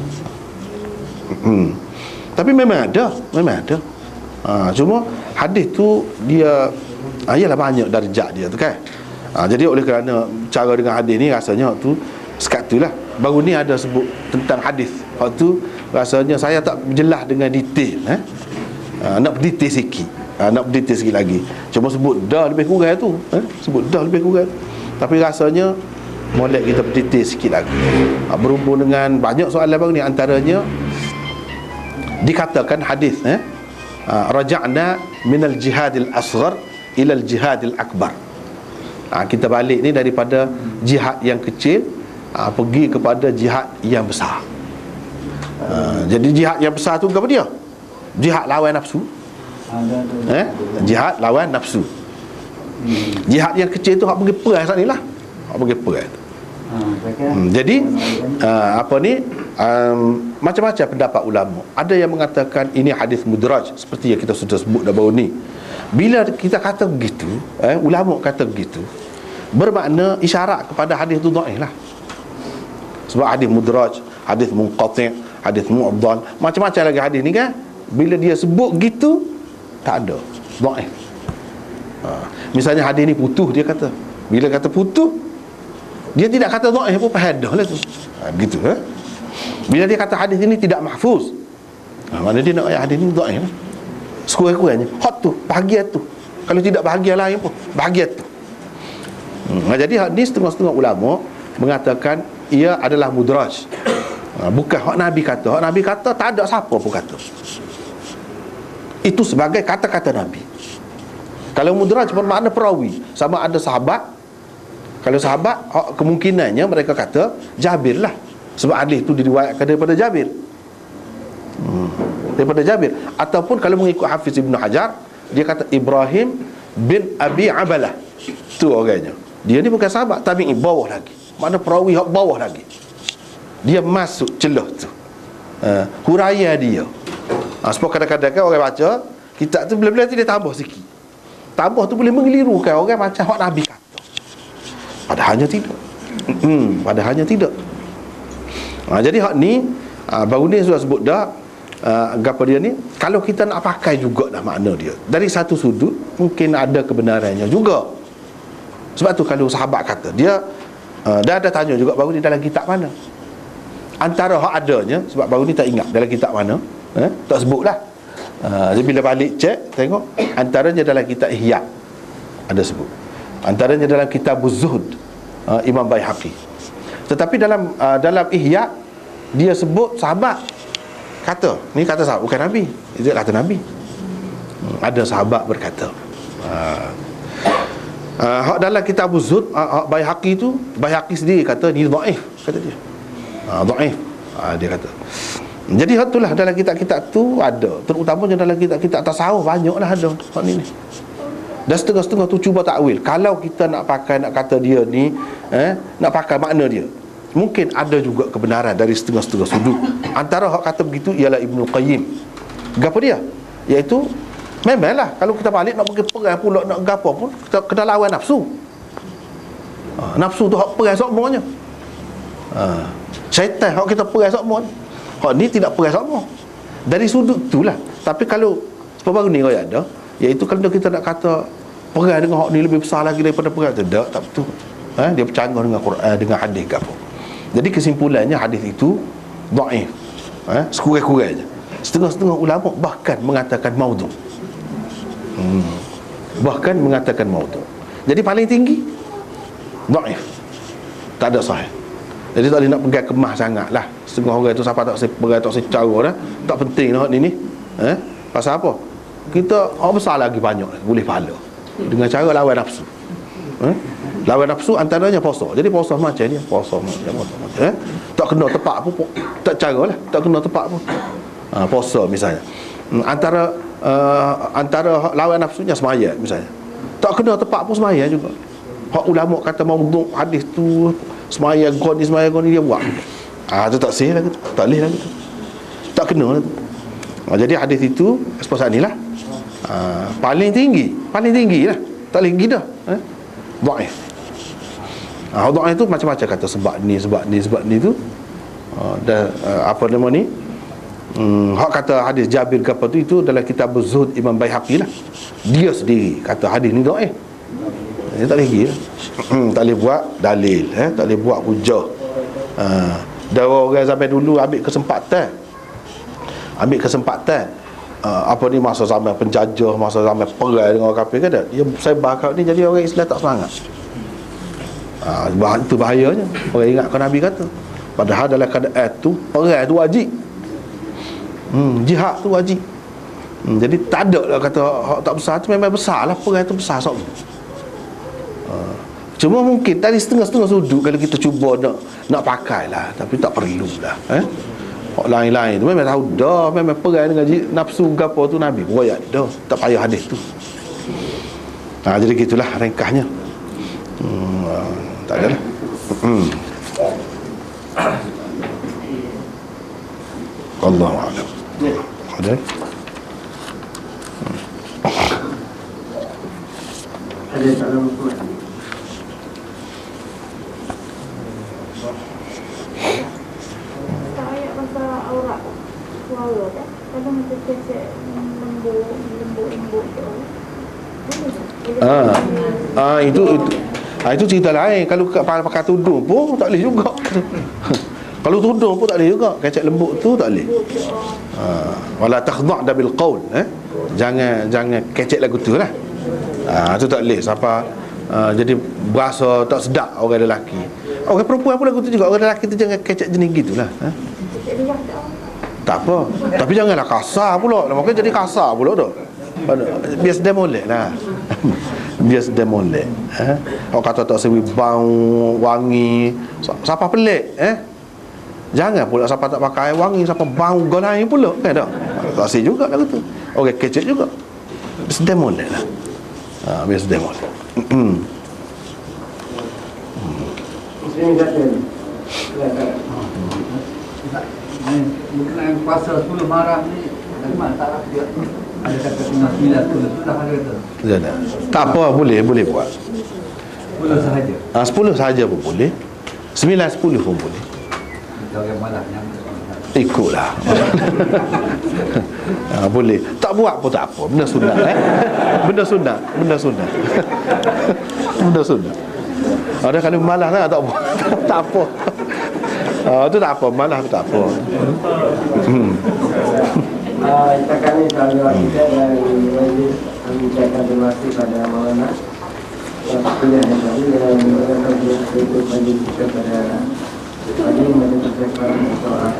Tapi memang ada. Cuma hadis tu dia ialah banyak darjat dia tu kan. Jadi oleh kerana cara dengan hadis ni rasanya waktu sekat tu lah. Baru ni ada sebut tentang hadis, waktu rasanya saya tak jelas dengan detail. Nak detail sikit, nak detail sikit lagi. Cuma sebut dah lebih kurang tu, sebut dah lebih kurang. Tapi rasanya molek kita detail sikit lagi. Berhubung dengan banyak soalan baru ni, antaranya dikatakan hadis raja'na minal jihadil asghar ilal jihadil akbar. Kita balik ni daripada jihad yang kecil pergi kepada jihad yang besar. Jadi jihad yang besar tu apa dia? Jihad lawan nafsu. Jihad lawan nafsu. Jihad yang kecil tu hak pergi perang saat ni lah. hak pergi perang tu. Jadi apa ni, macam-macam pendapat ulama. Ada yang mengatakan ini hadis mudraj, seperti yang kita sudah sebut dah baru ni. Bila kita kata begitu, ulama kata begitu, bermakna isyarat kepada hadis tu dhaif lah. Sebab hadis mudraj, hadis munqati', hadis mu'dhal, macam-macam lagi hadis ni kan. Bila dia sebut gitu, tak ada, dhaif. Misalnya hadis ni putus, dia kata. Bila kata putus, dia tidak kata dhaif pun pahadah lah tu. Begitu Bila dia kata hadis ini tidak mahfuz, mana dia nak ayat hadis ni dhaif lah. Sekurang-kurangnya hak tu, bahagian tu. Kalau tidak bahagian lain pun, bahagian tu. Jadi hak ni setengah-setengah ulama mengatakan ia adalah mudraj. Bukan hak Nabi kata. Hak Nabi kata tak ada siapa pun kata. Itu sebagai kata-kata Nabi. Kalau mudraj bermakna perawi, sama ada sahabat. Kalau sahabat, kemungkinannya mereka kata Jabir lah, sebab hadis itu diriwayatkan daripada Jabir. Daripada Jabir. Ataupun kalau mengikut Hafiz Ibn Hajar, dia kata Ibrahim bin Abi Abalah. Tu orangnya. Dia ni bukan sahabat, tabi'i bawah lagi. Mana perawi hak bawah lagi. Dia masuk celah tu. Huraya dia. Sebab kadang-kadang kan orang baca kitab tu, bila-bila tu dia tambah sikit. Tambah tu boleh mengelirukan orang macam hak Nabi kata. Padahalnya tidak. Padahalnya tidak. Jadi hak ni baru ni sudah sebut dah. Apa dia ni, kalau kita nak pakai juga dah makna dia dari satu sudut, mungkin ada kebenarannya juga. Sebab tu kalau sahabat kata dia, dah ada tanya juga baru ni dalam kitab mana, antara hak adanya, sebab baru ni tak ingat dalam kitab mana, tak sebut lah. Jadi bila balik cek, tengok antaranya dalam kitab Ihya ada sebut, antaranya dalam kitab Zuhud Imam Baihaqi. Tetapi dalam Ihya dia sebut sahabat kata, ni kata sahabat, bukan Nabi. Itu kata Nabi. Ada sahabat berkata. Hak dalam kitab Zuhud, Baihaqi tu, Baihaqi sendiri kata ni dhaif, kata dia. Dhaif. Dia kata. Jadi hak itulah dalam kitab-kitab tu ada, terutamanya dalam kitab-kitab tasawuf banyaklah ada hak ni. Dan setengah-setengah tu cuba takwil. Kalau kita nak pakai, nak kata dia ni nak pakai makna dia, mungkin ada juga kebenaran dari setengah-setengah sudut. Antara hak kata begitu ialah Ibnu Qayyim. Gapo dia? Iaitu memanglah kalau kita balik nak pergi perang pula, nak gapo pun, kita kena lawan nafsu. Nafsu tu hak perang semuanya. Syaitan hak kita perang semuanya. Hak ni tidak perang semua. Dari sudut itulah. Tapi kalau baru ni kau ada, iaitu kalau kita nak kata perang dengan hak ni lebih besar lagi daripada perang, tidak, tak betul. Dia bercanggah dengan Quran, dengan hadis gapo. Jadi kesimpulannya hadis itu dhaif. Sekurang-kurangnya. Setengah-setengah ulama bahkan mengatakan maudhu. Bahkan mengatakan maudhu. Jadi paling tinggi dhaif. Tak ada sahih. Jadi tak boleh nak pegang kemah sangatlah. Setengah orang tu siapa tak pegang, tak secara dah. Tak penting nak ni. Pasal apa? Kita orang besar lagi banyak boleh pahala dengan cara lawan nafsu. Lawan nafsu antaranya puasa. Jadi puasa macam dia, puasa macam tak kena tepat pun, tak caralah, tak kena tepat pun. Puasa misalnya. Antara lawan nafsunya sembahyang misalnya. Tak kena tepat pun sembahyang juga. Hak ulama kata maudhu hadis tu, sembahyang ni dia buat. Tu tak sah lagi tu. Tak boleh lagi tu. Tak kena lah tu. Jadi hadis itu sepasal ni lah. Paling tinggi lah. Tak boleh tinggi dah. Dhaif. Dhaif itu macam-macam kata, sebab ni tu. Dan apa nama ni? Hak kata hadis Jabir ke apa tu, itu dalam kitab Zuhud Imam Baihaqi lah. Dia sendiri kata hadis ni dhaif. Dia tak boleh pergi lah. Tak boleh buat dalil, tak boleh buat hujah. Dan orang sampai dulu ambil kesempatan apa ni, masa zaman penjajah, masa zaman perang dengan orang kafir kan, dia sebar kat ni, jadi orang Islam tak semangat. Itu bahayanya. Orang ingat kan Nabi kata, padahal dalam keadaan tu perang tu wajib, jihad tu wajib. Jadi tak ada lah kata hak tak besar tu, memang besar lah, perang tu besar sok. Cuma mungkin dari setengah-setengah sudut kalau kita cuba nak pakai lah, tapi tak perlu lah. Hak lain-lain tu memang tahu dah, memang perang dengan nafsu gapo tu Nabi royak dah, tak payah hadis tu. Jadi gitulah ringkasnya. Tak ada lah. Wallahu a'lam. Ada? Ada salam kuat. Saya pasal aurat suara kan. Kalau macam kecek lembut tu. Itu cerita lain. Kalau pakai tudung pun tak boleh juga. Kalau tudung pun tak boleh juga. Kecek lembut tu tak boleh. Wala takhda'na bil qaul, Jangan kecek lagu tu lah. Itu tak boleh. Siapa jadi berasa tak sedap orang lelaki. Orang perempuan pun lagu tu juga. Orang lelaki tu jangan kecek jenis gitulah. Tak apa. Tapi janganlah kasar pula. Mungkin jadi kasar pula tu. Biar sedang molek lah. Biar sedang molek. Orang kata tak sewi bau wangi. Siapa pelik Jangan pula siapa tak pakai wangi, siapa bau golai pula kan tak. Tak sih juga lagu tu. Orang kecek juga. Sedang molek lah. Biar sedang molek. Muslim kata berkenaan puasa 10 Maram ni memang tak dia ada kata 9 tu sudah ada kata. Tak apa, boleh buat. 10 sahaja. 10 sahaja pun boleh. 9, 10 pun boleh. Kita orang malam yang Ikutlah. Boleh. Tak buat pun tak apa. Benda sunat Benda sunat. Benda sunat. Ada kalau malas lah tak apa. Tak apa. Itu tak apa, malas tu tak apa. Setakat ni sahaja kita dan kami ucapkan terima kasih pada Maulana kuliah yang tadi dan mengucapkan terima kasih kepada kita pada pagi pada percakapan soal